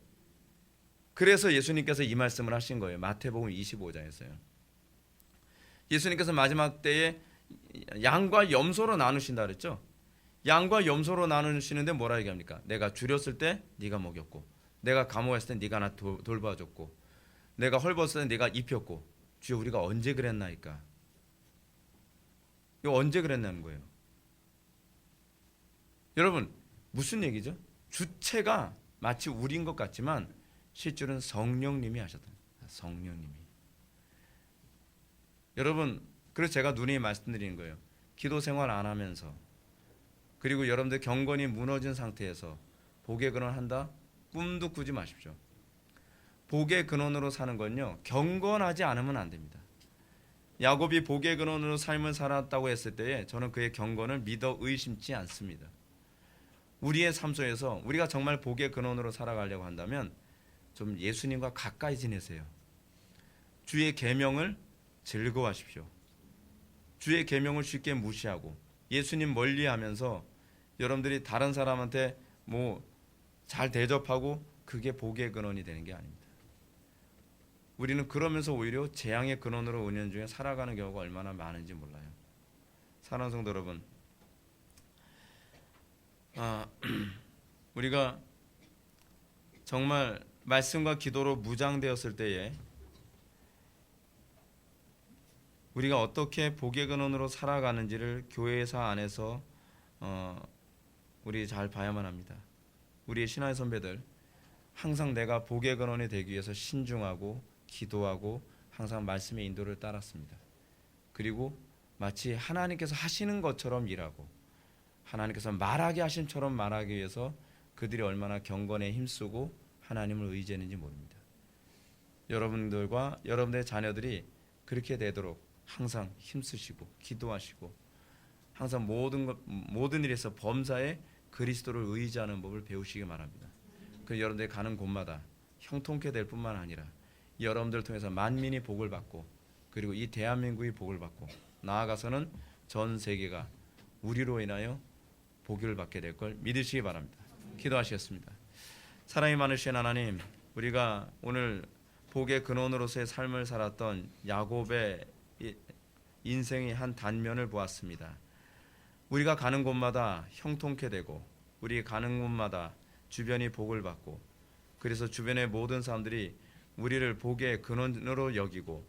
S1: 그래서 예수님께서 이 말씀을 하신 거예요. 마태복음 25장에서요. 예수님께서 마지막 때에 양과 염소로 나누신다 그랬죠. 양과 염소로 나누시는데 뭐라 얘기합니까? 내가 줄였을 때 네가 먹였고, 내가 감옥에 있을 때 네가 나 돌봐줬고, 내가 헐벗을 때 네가 입혔고. 주여, 우리가 언제 그랬나이까? 이거 언제 그랬냐는 거예요. 여러분, 무슨 얘기죠? 주체가 마치 우리인 것 같지만 실제로는 성령님이 하셨다. 성령님이. 여러분, 그래서 제가 누누이 말씀드리는 거예요. 기도 생활 안 하면서, 그리고 여러분들 경건이 무너진 상태에서 복의 근원한다? 꿈도 꾸지 마십시오. 복의 근원으로 사는 건요, 경건하지 않으면 안 됩니다. 야곱이 복의 근원으로 삶을 살았다고 했을 때에 저는 그의 경건을 믿어 의심치 않습니다. 우리의 삶 속에서 우리가 정말 복의 근원으로 살아가려고 한다면 좀 예수님과 가까이 지내세요. 주의 계명을 즐거워하십시오. 주의 계명을 쉽게 무시하고 예수님 멀리하면서 여러분들이 다른 사람한테 잘 대접하고 그게 복의 근원이 되는 게 아닙니다. 우리는 그러면서 오히려 재앙의 근원으로 은연중에 살아가는 경우가 얼마나 많은지 몰라요. 사랑하는 성도 여러분, 우리가 정말 말씀과 기도로 무장되었을 때에 우리가 어떻게 복의 근원으로 살아가는지를 교회사 안에서 우리 잘 봐야만 합니다. 우리의 신앙의 선배들 항상 내가 복의 근원이 되기 위해서 신중하고 기도하고 항상 말씀의 인도를 따랐습니다. 그리고 마치 하나님께서 하시는 것처럼 일하고 하나님께서 말하게 하심처럼 말하기 위해서 그들이 얼마나 경건에 힘쓰고 하나님을 의지했는지 모릅니다. 여러분들과 여러분들의 자녀들이 그렇게 되도록 항상 힘쓰시고 기도하시고 항상 모든 일에서 범사에 그리스도를 의지하는 법을 배우시기 바랍니다. 그 여러분들이 가는 곳마다 형통케 될 뿐만 아니라 여러분들을 통해서 만민이 복을 받고 그리고 이 대한민국이 복을 받고 나아가서는 전 세계가 우리로 인하여 복을 받게 될 걸 믿으시기 바랍니다. 기도하시겠습니다. 사랑이 많으신 하나님, 우리가 오늘 복의 근원으로서의 삶을 살았던 야곱의 인생의 한 단면을 보았습니다. 우리가 가는 곳마다 형통케 되고 우리 가는 곳마다 주변이 복을 받고 그래서 주변의 모든 사람들이 우리를 복의 근원으로 여기고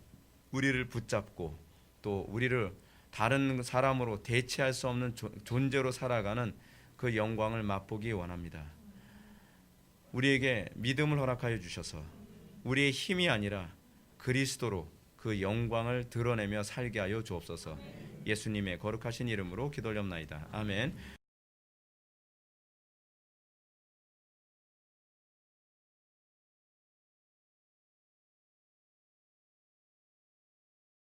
S1: 우리를 붙잡고 또 우리를 다른 사람으로 대체할 수 없는 존재로 살아가는 그 영광을 맛보기 원합니다. 우리에게 믿음을 허락하여 주셔서 우리의 힘이 아니라 그리스도로 그 영광을 드러내며 살게 하여 주옵소서. 예수님의 거룩하신 이름으로 기도하옵나이다. 아멘.